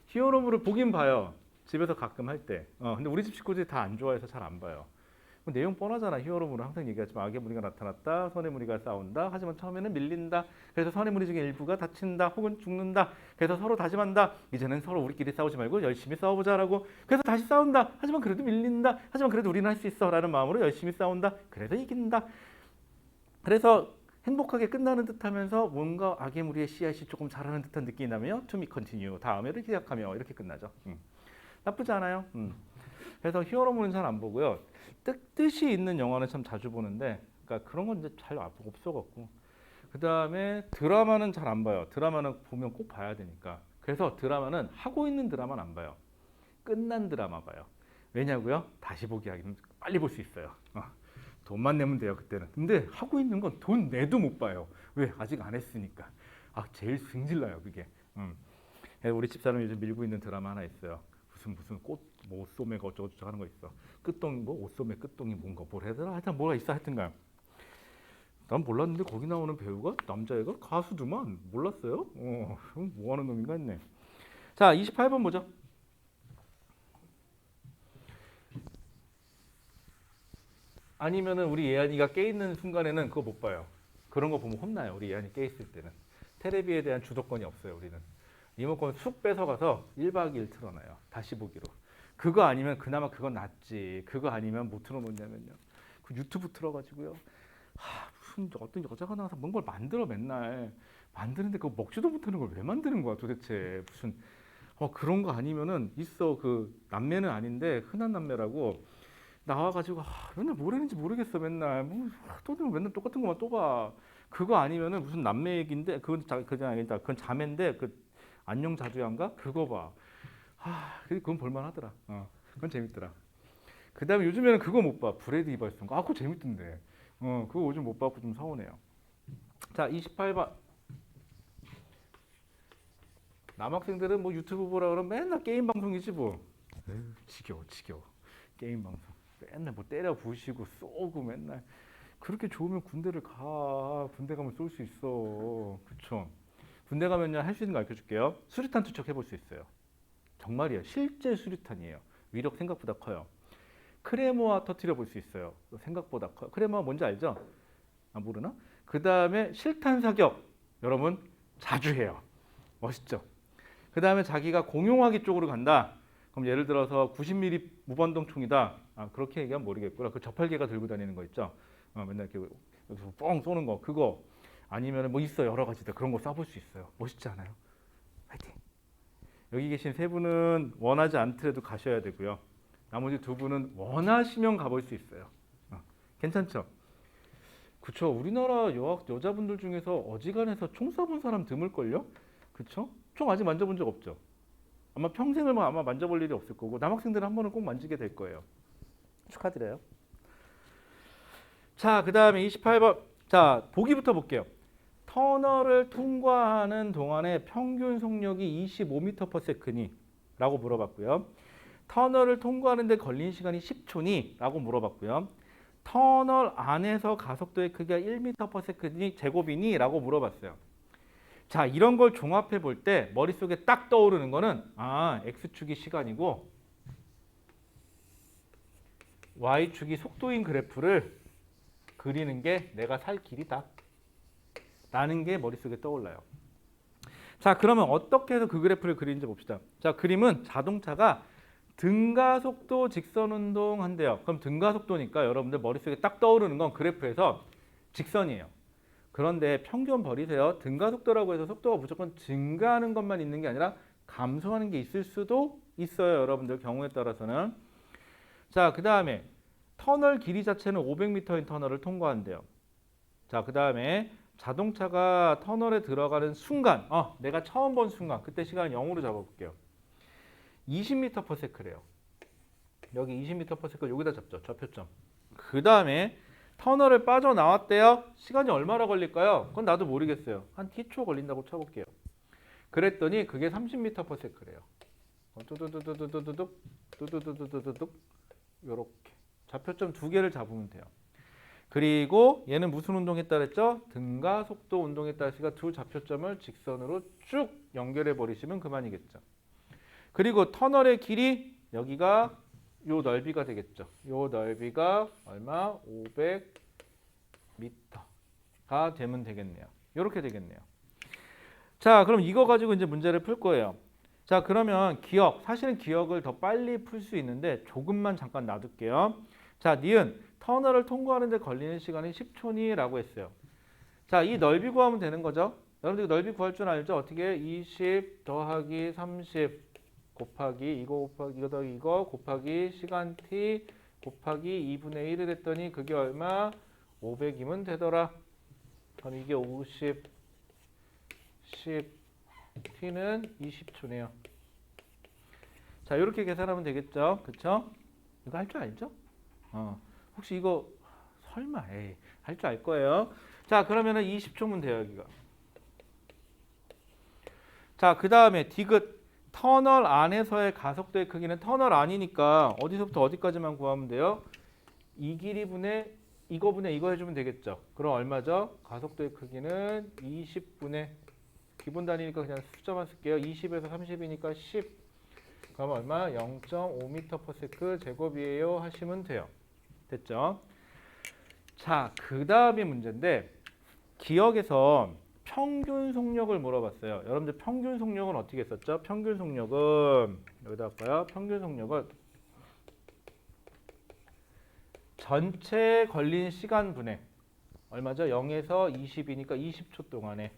히어로물을 보긴 봐요. 집에서 가끔 할 때. 근데 우리 집 식구들이 다 안 좋아해서 잘 안 봐요. 내용 뻔하잖아. 히어로물은 항상 얘기하지만 악의 무리가 나타났다. 선의 무리가 싸운다. 하지만 처음에는 밀린다. 그래서 선의 무리 중에 일부가 다친다. 혹은 죽는다. 그래서 서로 다짐한다. 이제는 서로 우리끼리 싸우지 말고 열심히 싸워보자라고. 그래서 다시 싸운다. 하지만 그래도 밀린다. 하지만 그래도 우리는 할 수 있어. 라는 마음으로 열심히 싸운다. 그래서 이긴다. 그래서 행복하게 끝나는 듯하면서 뭔가 악의 무리의 씨앗이 조금 자라는 듯한 느낌이 나며 to be continue. 다음에를 기약하며 이렇게 끝나죠. 나쁘지 않아요. 그래서 히어로물은 잘 안 보고요. 뜻이 있는 영화는 참 자주 보는데, 그러니까 그런 건 이제 잘 없어갖고. 그 다음에 드라마는 잘 안 봐요. 드라마는 보면 꼭 봐야 되니까. 그래서 드라마는 하고 있는 드라마는 안 봐요. 끝난 드라마 봐요. 왜냐고요? 다시 보기 하기는 빨리 볼 수 있어요. 돈만 내면 돼요 그때는. 근데 하고 있는 건 돈 내도 못 봐요. 왜? 아직 안 했으니까. 제일 승질나요 그게. 우리 집사람이 요즘 밀고 있는 드라마 하나 있어요. 무슨 꽃 뭐 옷소매가 어쩌고저쩌고 하는 거 있어. 끝동이 뭐 옷소매 끝동이 뭔가 뭘 해더라. 하여튼 뭐가 있어 하여튼간. 난 몰랐는데 거기 나오는 배우가 남자애가 가수더만. 몰랐어요. 뭐 하는 놈인가 했네. 자 28번 보죠. 아니면은 우리 예안이가 깨 있는 순간에는 그거 못 봐요. 그런 거 보면 혼나요. 우리 예안이 깨 있을 때는. 테레비에 대한 주도권이 없어요. 우리는. 리모컨 쑥 뺏어가서 1박 2일 틀어놔요. 다시 보기로. 그거 아니면 그나마 그건 낫지. 그거 아니면 뭐 틀어놓냐면요. 그 유튜브 틀어가지고요. 무슨 어떤 여자가 나와서 뭔 걸 만들어 맨날. 만드는데 그거 먹지도 못하는 걸 왜 만드는 거야 도대체. 무슨 그런 거 아니면은 있어. 그 남매는 아닌데 흔한 남매라고 나와가지고 맨날 뭘 했는지 모르겠어. 맨날 또 맨날 똑같은 것만 또 봐. 그거 아니면은 무슨 남매 얘기인데 그건 자매인데 안녕 자두양가 그거 봐. 그건 볼만하더라. 그건 재밌더라. 그다음에 요즘에는 그거 못 봐. 브래드 이발슨 거. 아, 그거 재밌던데. 그거 요즘 못 봐서 좀 서운해요. 자, 28번. 남학생들은 뭐 유튜브 보라 그러면 맨날 게임 방송이지 뭐. 에휴, 지겨워. 게임 방송. 맨날 뭐 때려 부시고 쏘고 맨날. 그렇게 좋으면 군대를 가. 군대 가면 쏠 수 있어. 그쵸? 군대 가면요 할 수 있는 거 알려줄게요. 수류탄 투척 해볼 수 있어요. 정말이에요. 실제 수류탄이에요. 위력 생각보다 커요. 크레모아 터트려 볼 수 있어요. 생각보다 커요. 크레모아 뭔지 알죠? 아, 모르나? 그 다음에 실탄 사격. 여러분 자주 해요. 멋있죠? 그 다음에 자기가 공용화기 쪽으로 간다. 그럼 예를 들어서 90mm 무반동 총이다. 아, 그렇게 얘기하면 모르겠구나. 그 저팔계가 들고 다니는 거 있죠? 맨날 이렇게 여기서 뻥 쏘는 거. 그거. 아니면 뭐 있어요. 여러 가지들. 그런 거 쏴볼 수 있어요. 멋있지 않아요? 화이팅! 여기 계신 세 분은 원하지 않더라도 가셔야 되고요. 나머지 두 분은 원하시면 가볼 수 있어요. 괜찮죠? 그쵸? 우리나라 여자분들 중에서 어지간해서 총 쏴본 사람 드물걸요? 그쵸? 총 아직 만져본 적 없죠? 아마 평생을 아마 만져볼 일이 없을 거고 남학생들은 한 번은 꼭 만지게 될 거예요. 축하드려요. 자, 그 다음에 28번. 자, 보기부터 볼게요. 터널을 통과하는 동안에 평균 속력이 25m/s니? 라고 물어봤고요. 터널을 통과하는 데 걸린 시간이 10초니? 라고 물어봤고요. 터널 안에서 가속도의 크기가 1m/s니 제곱이니? 라고 물어봤어요. 자, 이런 걸 종합해 볼 때 머릿속에 딱 떠오르는 거는 X축이 시간이고 Y축이 속도인 그래프를 그리는 게 내가 살 길이다 라는 게 머릿속에 떠올라요. 자, 그러면 어떻게 해서 그 그래프를 그리는지 봅시다. 자, 그림은 자동차가 등가속도 직선운동 한대요. 그럼 등가속도니까 여러분들 머릿속에 딱 떠오르는 건 그래프에서 직선이에요. 그런데 편견 버리세요. 등가속도라고 해서 속도가 무조건 증가하는 것만 있는 게 아니라 감소하는 게 있을 수도 있어요. 여러분들 경우에 따라서는. 자, 그 다음에 터널 길이 자체는 500m인 터널을 통과한대요. 자, 그 다음에 자동차가 터널에 들어가는 순간, 내가 처음 본 순간, 그때 시간을 0으로 잡아볼게요. 20m/s래요. 여기 20m/s 여기다 잡죠. 좌표점. 그 다음에 터널을 빠져나왔대요. 시간이 얼마나 걸릴까요? 그건 나도 모르겠어요. 한 T초 걸린다고 쳐볼게요. 그랬더니 그게 30m/s래요. 뚜두두두두두둑 뚜두두두두둑 요렇게 좌표점 두 개를 잡으면 돼요. 그리고 얘는 무슨 운동했다 그랬죠? 등가 속도 운동했다 했으니까 두 좌표점을 직선으로 쭉 연결해 버리시면 그만이겠죠. 그리고 터널의 길이 여기가 요 넓이가 되겠죠. 요 넓이가 얼마? 500m가 되면 되겠네요. 이렇게 되겠네요. 자, 그럼 이거 가지고 이제 문제를 풀 거예요. 자, 그러면 기억, 사실은 기억을 더 빨리 풀 수 있는데 조금만 잠깐 놔둘게요. 자, 니은 터널을 통과하는 데 걸리는 시간이 10초니? 라고 했어요. 자, 이 넓이 구하면 되는 거죠. 여러분들 넓이 구할 줄 알죠? 어떻게? 20 더하기 30 곱하기 이거 곱하기 이거 더하기 이거 곱하기 시간 t 곱하기 2분의 1을 했더니 그게 얼마? 500이면 되더라. 그럼 이게 50, 10, t는 20초네요. 자, 이렇게 계산하면 되겠죠? 그쵸? 이거 할 줄 알죠? 혹시 이거 설마 할 줄 알 거예요. 자, 그러면은 20초면 돼요, 여기가. 자, 그 다음에 디귿 터널 안에서의 가속도의 크기는 터널 안이니까 어디서부터 어디까지만 구하면 돼요? 이 길이 분의 이거분의 이거 해주면 되겠죠. 그럼 얼마죠? 가속도의 크기는 20분의 기본 단위니까 그냥 숫자만 쓸게요. 20에서 30이니까 10. 그럼 얼마? 0.5m/s 제곱이에요 하시면 돼요. 됐죠? 자, 그 다음에 문제인데 기억에서 평균 속력을 물어봤어요. 여러분들 평균 속력은 어떻게 썼죠? 평균 속력은 여기다 할까요? 평균 속력은 전체 걸린 시간 분의 얼마죠? 0에서 20이니까 20초 동안에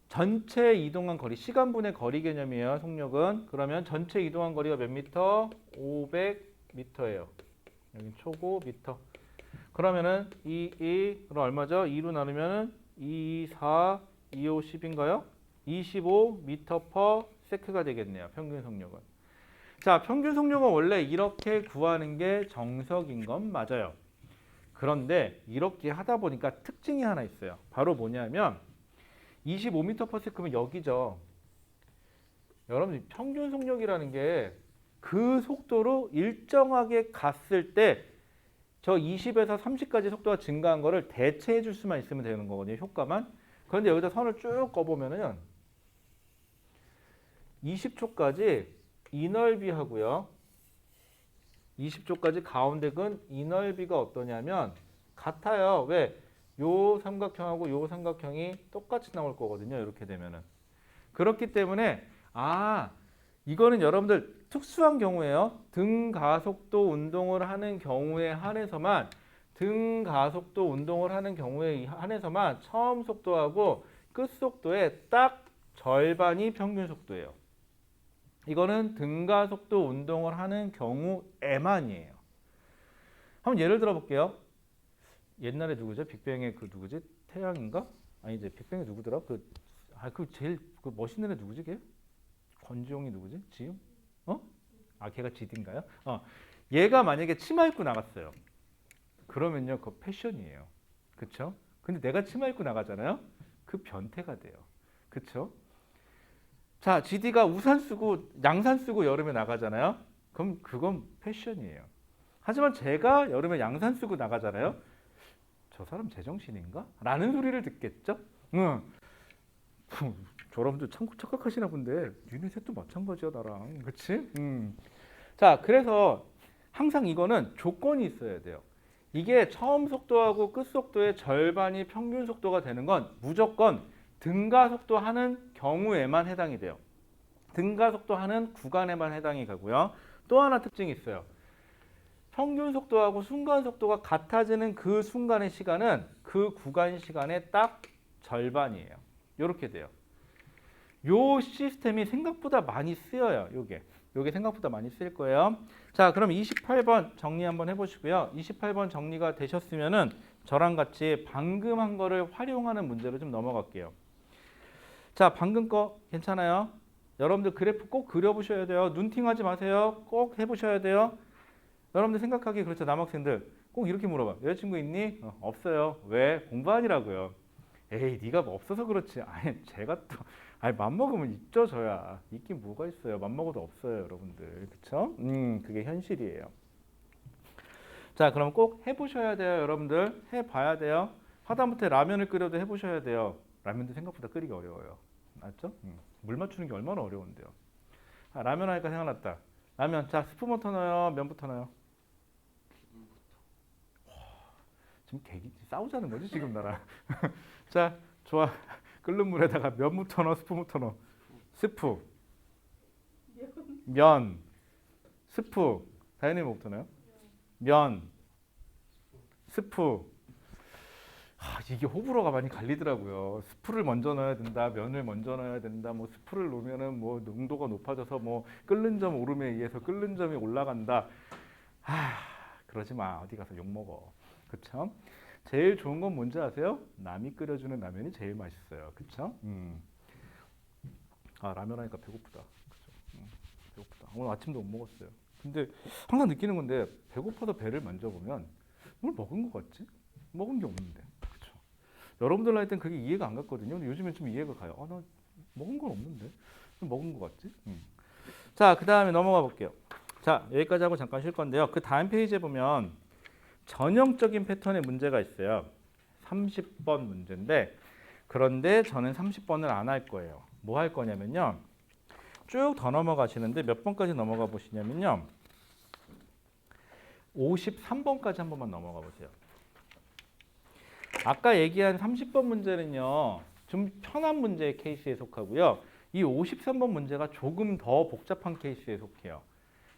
전체 이동한 거리, 시간분의 거리 개념이에요. 속력은. 그러면 전체 이동한 거리가 몇 미터? 500m예요. 여기 초고 미터. 그러면은 그럼 얼마죠? 2로 나누면은 2, 4, 2, 5, 10인가요? 25m/s가 되겠네요. 평균 속력은. 자, 평균 속력은 원래 이렇게 구하는 게 정석인 건 맞아요. 그런데 이렇게 하다 보니까 특징이 하나 있어요. 바로 뭐냐면 25m/s면 여기죠. 여러분 평균 속력이라는 게 그 속도로 일정하게 갔을 때 저 20에서 30까지 속도가 증가한 거를 대체해 줄 수만 있으면 되는 거거든요. 효과만. 그런데 여기다 선을 쭉 꺼보면은 20초까지 이 넓이하고요. 20초까지 가운데 근 이 넓이가 어떠냐면 같아요. 왜? 요 삼각형하고 요 삼각형이 똑같이 나올 거거든요. 이렇게 되면은. 그렇기 때문에 이거는 여러분들 특수한 경우에요. 등가속도 운동을 하는 경우에 한해서만 등가속도 운동을 하는 경우에 한해서만 처음 속도하고 끝 속도의 딱 절반이 평균 속도예요. 이거는 등가속도 운동을 하는 경우에만이에요. 한번 예를 들어 볼게요. 옛날에 누구죠? 빅뱅의 그 누구지? 태양인가? 아니지. 빅뱅의 누구더라? 그 제일 그 멋있는 애 누구지? 걔? 권지용이 누구지? 지용? 걔가 지딘가요? 얘가 만약에 치마 입고 나갔어요. 그러면요, 그거 패션이에요. 그쵸? 근데 내가 치마 입고 나가잖아요? 그 변태가 돼요. 그쵸? 자, GD가 우산 쓰고 양산 쓰고 여름에 나가잖아요. 그럼 그건 패션이에요. 하지만 제가 여름에 양산 쓰고 나가잖아요. 저 사람 제정신인가? 라는 소리를 듣겠죠? 응. 여러분들 참 착각하시나 본데 니네 셋도 마찬가지야 나랑. 그치? 자, 그래서 항상 이거는 조건이 있어야 돼요. 이게 처음 속도하고 끝 속도의 절반이 평균 속도가 되는 건 무조건 등가 속도 하는 경우에만 해당이 돼요. 등가 속도 하는 구간에만 해당이 가고요. 또 하나 특징이 있어요. 평균 속도하고 순간 속도가 같아지는 그 순간의 시간은 그 구간 시간의 딱 절반이에요. 이렇게 돼요. 요 시스템이 생각보다 많이 쓰여요. 요게 생각보다 많이 쓰일 거예요. 자, 그럼 28번 정리 한번 해보시고요. 28번 정리가 되셨으면은 저랑 같이 방금 한 거를 활용하는 문제로 좀 넘어갈게요. 자, 방금 거 괜찮아요? 여러분들 그래프 꼭 그려보셔야 돼요. 눈팅하지 마세요. 꼭 해보셔야 돼요. 여러분들 생각하기 그렇죠. 남학생들 꼭 이렇게 물어봐. 여자친구 있니? 없어요. 왜? 공부하니라고요. 에이, 네가 뭐 없어서 그렇지. 아니, 제가 또 맘먹으면 있죠, 저야. 있긴 뭐가 있어요. 맘먹어도 없어요, 여러분들. 그쵸? 그게 현실이에요. 자, 그럼 꼭 해보셔야 돼요, 여러분들. 해봐야 돼요. 하다못해 라면을 끓여도 해보셔야 돼요. 라면도 생각보다 끓이기 어려워요. 맞죠? 물 맞추는 게 얼마나 어려운데요. 라면 하니까 생각났다. 라면, 자, 스프부터 넣어요? 면부터 넣어요? 지금 싸우자는 거지, 지금 나랑. 자, 좋아. 끓는 물에다가 면부터 넣어, 스프부터 넣어? 스프. 면. 스프. 다현이 뭐부터 넣어요? 면. 스프. 이게 호불호가 많이 갈리더라고요. 스프를 먼저 넣어야 된다, 면을 먼저 넣어야 된다, 뭐 스프를 넣으면은 뭐 농도가 높아져서 뭐 끓는 점 오름에 의해서 끓는 점이 올라간다. 그러지 마. 어디 가서 욕 먹어. 그쵸? 제일 좋은 건 뭔지 아세요? 남이 끓여주는 라면이 제일 맛있어요. 그쵸? 라면 하니까 배고프다. 그쵸? 배고프다. 오늘 아침도 못 먹었어요. 근데 항상 느끼는 건데 배고파서 배를 만져보면 뭘 먹은 것 같지? 먹은 게 없는데. 그쵸? 여러분들 나이 땐 그게 이해가 안 갔거든요. 근데 요즘엔 좀 이해가 가요. 나 먹은 건 없는데. 먹은 것 같지? 자, 그 다음에 넘어가 볼게요. 자, 여기까지 하고 잠깐 쉴 건데요. 그 다음 페이지에 보면 전형적인 패턴의 문제가 있어요. 30번 문제인데 그런데 저는 30번을 안 할 거예요. 뭐 할 거냐면요. 쭉 더 넘어가시는데 몇 번까지 넘어가 보시냐면요. 53번까지 한 번만 넘어가 보세요. 아까 얘기한 30번 문제는요. 좀 편한 문제의 케이스에 속하고요. 이 53번 문제가 조금 더 복잡한 케이스에 속해요.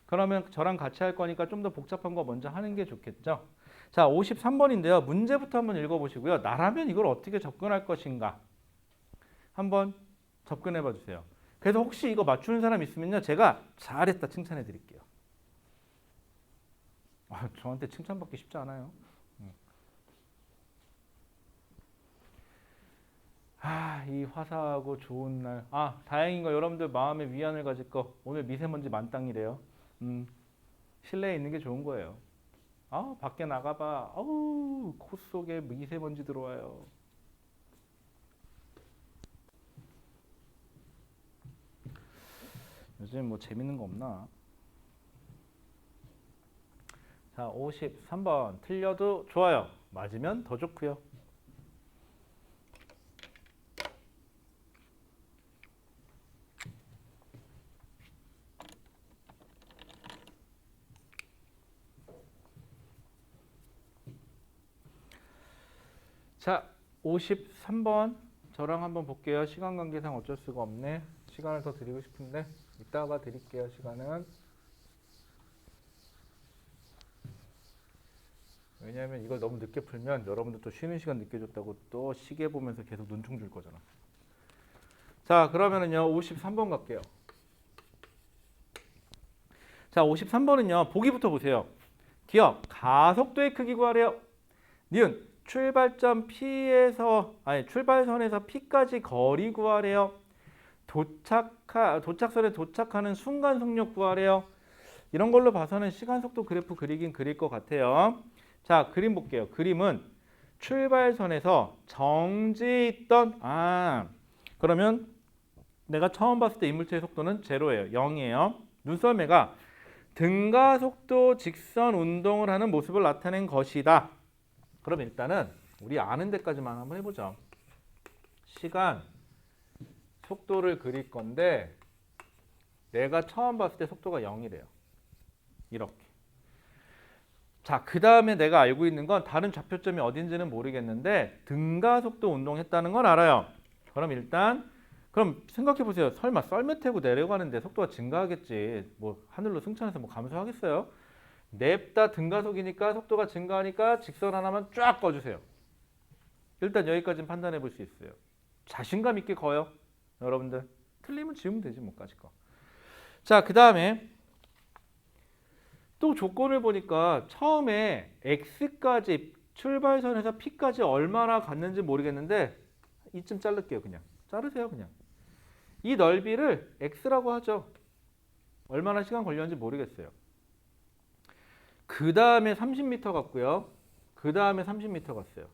그러면 저랑 같이 할 거니까 좀 더 복잡한 거 먼저 하는 게 좋겠죠? 자, 53번인데요. 문제부터 한번 읽어보시고요. 나라면 이걸 어떻게 접근할 것인가? 한번 접근해 봐 주세요. 그래서 혹시 이거 맞추는 사람 있으면요. 제가 잘했다 칭찬해 드릴게요. 저한테 칭찬받기 쉽지 않아요. 이 화사하고 좋은 날. 다행인 거 여러분들 마음에 위안을 가질 거. 오늘 미세먼지 만땅이래요. 실내에 있는 게 좋은 거예요. 밖에 나가봐. 아우, 코 속에 미세먼지 들어와요. 요즘 뭐 재밌는 거 없나? 자, 53번. 틀려도 좋아요. 맞으면 더 좋고요. 자, 53번. 저랑 한번 볼게요. 시간 관계상 어쩔 수가 없네. 시간을 더 드리고 싶은데 이따가 드릴게요. 시간은. 왜냐하면 이걸 너무 늦게 풀면 여러분들 또 쉬는 시간 늦게 줬다고 또 시계 보면서 계속 눈총 줄 거잖아. 자, 그러면은요 53번 갈게요. 자, 53번은요 보기부터 보세요. 기억 가속도의 크기 구하래요. 니은 출발점 출발선에서 P까지 거리 구하래요. 도착선에 도착하는 순간 속력 구하래요. 이런 걸로 봐서는 시간 속도 그래프 그리긴 그릴 것 같아요. 자, 그림 볼게요. 그림은 출발선에서 정지해 있던 그러면 내가 처음 봤을 때 인물체의 속도는 제로예요. 0이에요. 눈썰매가 등가속도 직선 운동을 하는 모습을 나타낸 것이다. 그럼 일단은 우리 아는 데까지만 한번 해보죠. 시간, 속도를 그릴 건데 내가 처음 봤을 때 속도가 0이래요. 이렇게. 자, 그 다음에 내가 알고 있는 건 다른 좌표점이 어딘지는 모르겠는데 등가속도 운동했다는 건 알아요. 그럼 생각해 보세요. 설마 썰매 타고 내려가는데 속도가 증가하겠지. 뭐 하늘로 승천해서 뭐 감소하겠어요? 냅다 등가속이니까 속도가 증가하니까 직선 하나만 쫙 꺼주세요. 일단 여기까지는 판단해 볼 수 있어요. 자신감 있게 거요. 여러분들. 틀리면 지우면 되지 뭐까지 거. 자, 그 다음에 또 조건을 보니까 처음에 X까지 출발선에서 P까지 얼마나 갔는지 모르겠는데 이쯤 자를게요. 그냥. 자르세요. 그냥. 이 넓이를 X라고 하죠. 얼마나 시간 걸렸는지 모르겠어요. 그 다음에 30m 갔고요. 그 다음에 30m 갔어요.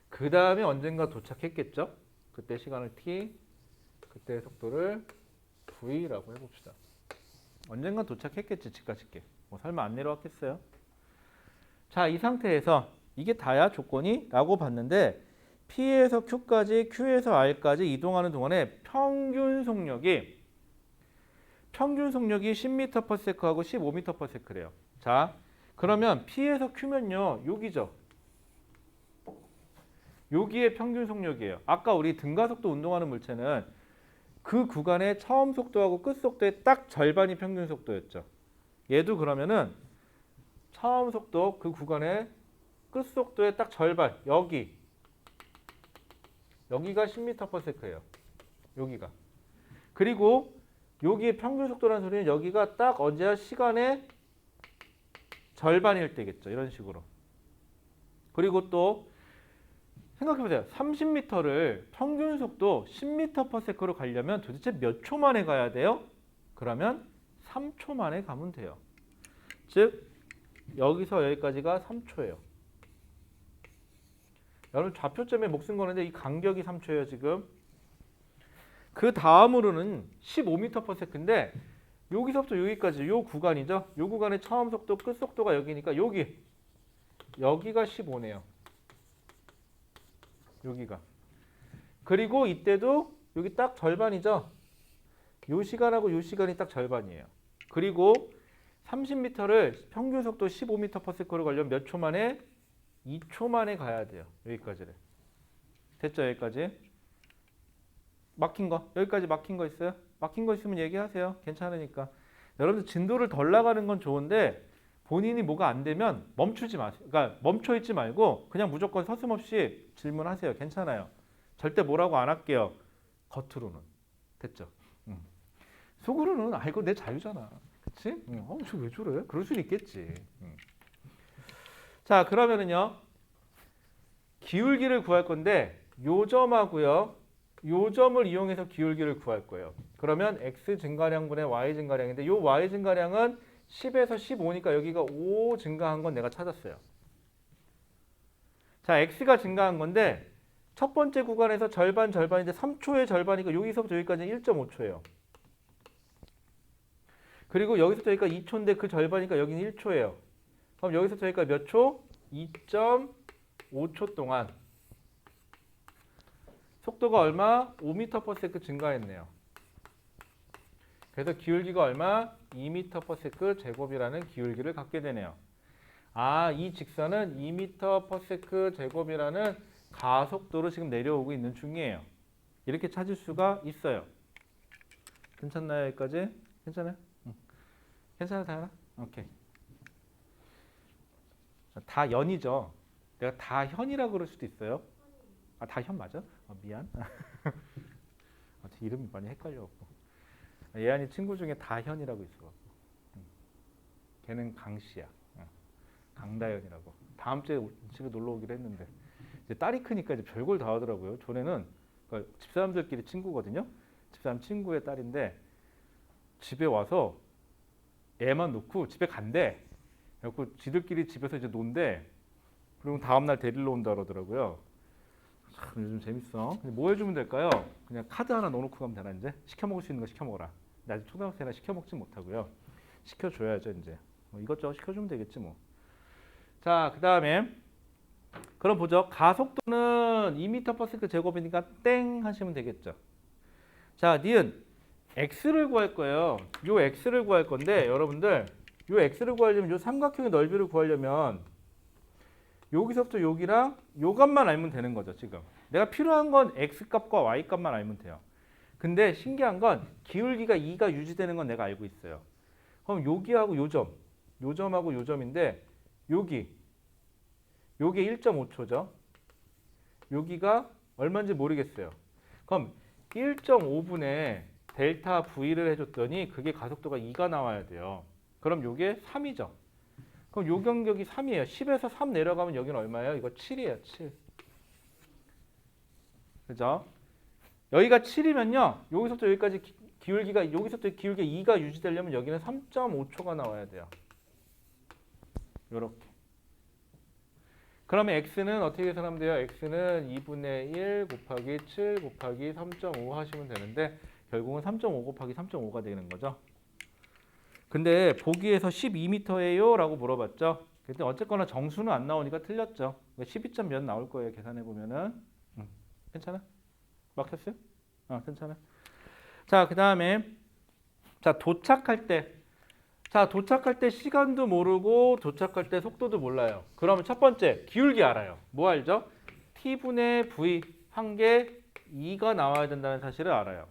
그 다음에 언젠가 도착했겠죠. 그때 시간을 T, 그때 속도를 V라고 해봅시다. 언젠가 도착했겠지. 집까지게. 뭐 설마 안 내려왔겠어요. 자, 이 상태에서 이게 다야 조건이? 라고 봤는데 P에서 Q까지, Q에서 R까지 이동하는 동안에 평균 속력이 10m/s하고 15m/s래요. 자, 그러면 P에서 Q면요. 여기죠. 여기에 평균 속력이에요. 아까 우리 등가속도 운동하는 물체는 그 구간의 처음 속도하고 끝 속도의 딱 절반이 평균 속도였죠. 얘도 그러면은 처음 속도 그 구간의 끝 속도의 딱 절반 여기가 10m/s예요. 여기가. 그리고 여기의 평균 속도라는 소리는 여기가 딱 언제야? 시간의 절반일 때겠죠. 이런 식으로. 그리고 또 생각해보세요. 30m를 평균 속도 10m/s로 가려면 도대체 몇 초 만에 가야 돼요? 그러면 3초 만에 가면 돼요. 즉 여기서 여기까지가 3초예요. 여러분 좌표점에 목숨 거는데 이 간격이 3초예요. 지금. 그 다음으로는 15m/s인데 여기서부터 여기까지 이 구간이죠. 이 구간의 처음 속도, 끝 속도가 여기니까 여기가 15네요. 여기가. 그리고 이때도 여기 딱 절반이죠. 이 시간하고 이 시간이 딱 절반이에요. 그리고 30m를 평균 속도 15m/s로 가려면 몇 초 만에? 2초 만에 가야 돼요. 여기까지를. 됐죠? 여기까지. 막힌 거. 여기까지 막힌 거 있어요? 막힌 거 있으면 얘기하세요. 괜찮으니까. 여러분들 진도를 덜 나가는 건 좋은데 본인이 뭐가 안 되면 멈추지 마세요. 그러니까 멈춰 있지 말고 그냥 무조건 서슴없이 질문하세요. 괜찮아요. 절대 뭐라고 안 할게요. 겉으로는. 됐죠? 속으로는 이거 내 자유잖아. 그치? 저 왜 저래? 그럴 수는 있겠지. 자, 그러면은요. 기울기를 구할 건데 요 점하고요. 요 점을 이용해서 기울기를 구할 거예요. 그러면 x 증가량분의 y 증가량인데 요 y 증가량은 10에서 15니까 여기가 5 증가한 건 내가 찾았어요. 자, x가 증가한 건데 첫 번째 구간에서 절반인데 3초의 절반이니까 여기서부터 여기까지는 1.5초예요. 그리고 여기서부터 여기까지 2초인데 그 절반이니까 여기는 1초예요. 그럼 여기서부터 여기까지 몇 초? 2.5초 동안 속도가 얼마? 5m/s 증가했네요. 그래서 기울기가 얼마? 2m/s 제곱이라는 기울기를 갖게 되네요. 아, 이 직선은 2m/s 제곱이라는 가속도로 지금 내려오고 있는 중이에요. 이렇게 찾을 수가 있어요. 괜찮나요? 여기까지? 괜찮아요? 응. 괜찮아요, 다현아? 오케이. 다연이죠. 내가 다현이라고 그럴 수도 있어요. 아, 다현 맞아? 미안. 이름이 많이 헷갈려갖고. 예안이 친구 중에 다현이라고 있어. 걔는 강씨야. 강다현이라고. 다음 주에 집에 놀러 오기로 했는데 이제 딸이 크니까 이제 별걸 다 하더라고요. 전에는 그러니까 집사람들끼리 친구거든요. 집사람 친구의 딸인데 집에 와서 애만 놓고 집에 간대. 그래갖고 지들끼리 집에서 이제 논대. 그리고 다음 날 데리러 온다 그러더라고요. 참 요즘 재밌어. 뭐 해주면 될까요? 그냥 카드 하나 넣어놓고 가면 되나 이제? 시켜 먹을 수 있는 거 시켜 먹어라. 나 아직 초등학생이라 시켜 먹지 못하고요. 시켜줘야죠 이제. 뭐 이것저것 시켜주면 되겠지 뭐. 자, 그 다음에 그럼 보죠. 가속도는 2m/s 제곱이니까 땡 하시면 되겠죠. 자, 니은 x를 구할 거예요. 요 x를 구할 건데 여러분들 요 x를 구하려면 요 삼각형의 넓이를 구하려면 여기서부터 여기랑 요 값만 알면 되는 거죠. 지금 내가 필요한 건 x값과 y값만 알면 돼요. 근데 신기한 건 기울기가 2가 유지되는 건 내가 알고 있어요. 그럼 여기하고 요 점하고 요 점인데 요게 1.5초죠. 여기가 얼마인지 모르겠어요. 그럼 1.5분의 델타 V를 해줬더니 그게 가속도가 2가 나와야 돼요. 그럼 요게 3이죠. 그럼 요 간격이 3이에요. 10에서 3 내려가면 여기는 얼마예요? 이거 7이에요. 7. 그죠? 여기가 7이면요. 여기서부터 여기까지 기울기가 여기서부터 기울기가 2가 유지되려면 여기는 3.5초가 나와야 돼요. 요렇게. 그러면 x는 어떻게 계산하면 돼요? x는 2분의 1 곱하기 7 곱하기 3.5 하시면 되는데 결국은 3.5 곱하기 3.5가 되는 거죠. 근데 보기에서 12m예요? 라고 물어봤죠. 근데 어쨌거나 정수는 안 나오니까 틀렸죠. 12점 몇 나올 거예요. 계산해보면은. 괜찮아? 막혔어요? 괜찮아. 자, 그 다음에 도착할 때 시간도 모르고 도착할 때 속도도 몰라요. 그러면 첫 번째 기울기 알아요. 뭐 알죠? t분의 v 한 개 2가 나와야 된다는 사실을 알아요.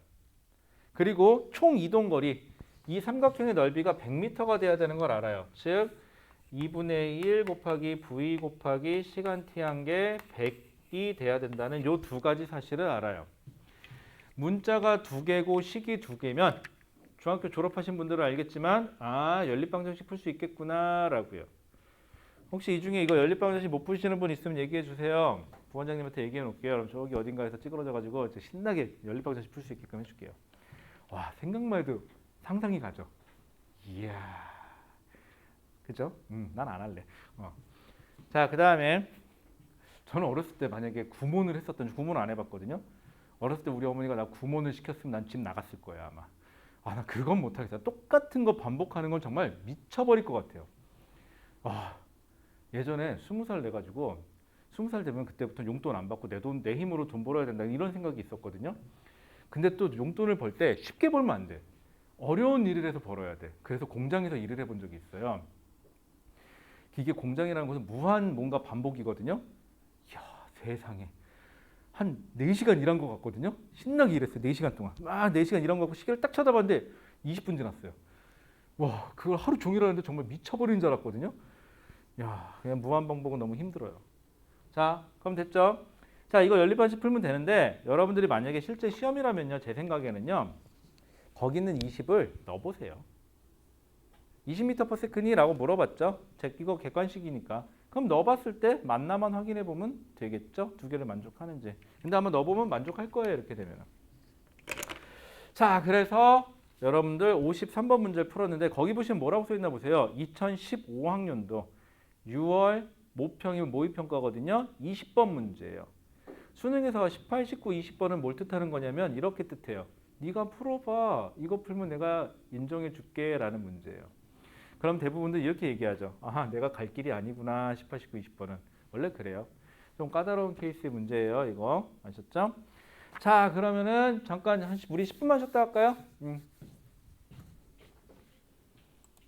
그리고 총 이동거리 이 삼각형의 넓이가 100m가 돼야 되는 걸 알아요. 즉 2분의 1 곱하기 v 곱하기 시간 t 한 개 100이 돼야 된다는 요 두 가지 사실을 알아요. 문자가 두 개고 식이 두 개면 중학교 졸업하신 분들은 알겠지만 연립방정식 풀 수 있겠구나 라고요. 혹시 이 중에 이거 연립방정식 못 푸시는 분 있으면 얘기해 주세요. 부원장님한테 얘기해 놓을게요. 그럼 저기 어딘가에서 찌그러져 가지고 신나게 연립방정식 풀 수 있게끔 해줄게요. 와, 생각만 해도 상상이 가죠. 이야, 그죠? 난 안 할래. 자, 그 다음에 저는 어렸을 때 만약에 구몬을 했었던 구몬 안 해봤거든요. 어렸을 때 우리 어머니가 나 구몬을 시켰으면 난 집 나갔을 거예요 아마. 나 그건 못하겠어요. 똑같은 거 반복하는 건 정말 미쳐버릴 것 같아요. 예전에 20살 돼가지고 20살 되면 그때부터 용돈 안 받고 내 힘으로 돈 벌어야 된다 이런 생각이 있었거든요. 근데 또 용돈을 벌 때 쉽게 벌면 안 돼. 어려운 일을 해서 벌어야 돼. 그래서 공장에서 일을 해본 적이 있어요. 이게 공장이라는 것은 무한 뭔가 반복이거든요. 이야, 세상에. 한 4시간 일한 것 같거든요. 신나게 일했어요. 4시간 동안. 4시간 일한 것 같고 시계를 딱 쳐다봤는데 20분 지났어요. 와, 그걸 하루 종일 하는데 정말 미쳐버리는 줄 알았거든요. 야, 그냥 무한 반복은 너무 힘들어요. 자, 그럼 됐죠? 자, 이거 연립방식 풀면 되는데 여러분들이 만약에 실제 시험이라면요. 제 생각에는요. 거기 있는 20을 넣어보세요. 20m/s니? 라고 물어봤죠. 이거 객관식이니까. 그럼 넣어봤을 때 맞나만 확인해 보면 되겠죠? 두 개를 만족하는지. 근데 한번 넣어보면 만족할 거예요. 이렇게 되면. 자, 그래서 여러분들 53번 문제를 풀었는데 거기 보시면 뭐라고 써있나 보세요. 2015학년도 6월 모평이면 모의평가거든요. 20번 문제예요. 수능에서 18, 19, 20번은 뭘 뜻하는 거냐면 이렇게 뜻해요. 네가 풀어봐. 이거 풀면 내가 인정해 줄게 라는 문제예요. 그럼 대부분들 이렇게 얘기하죠. 아, 내가 갈 길이 아니구나. 18, 19, 20번은. 원래 그래요. 좀 까다로운 케이스의 문제예요. 이거 아셨죠? 자, 그러면은 잠깐 우리 10분만 쉬었다 할까요?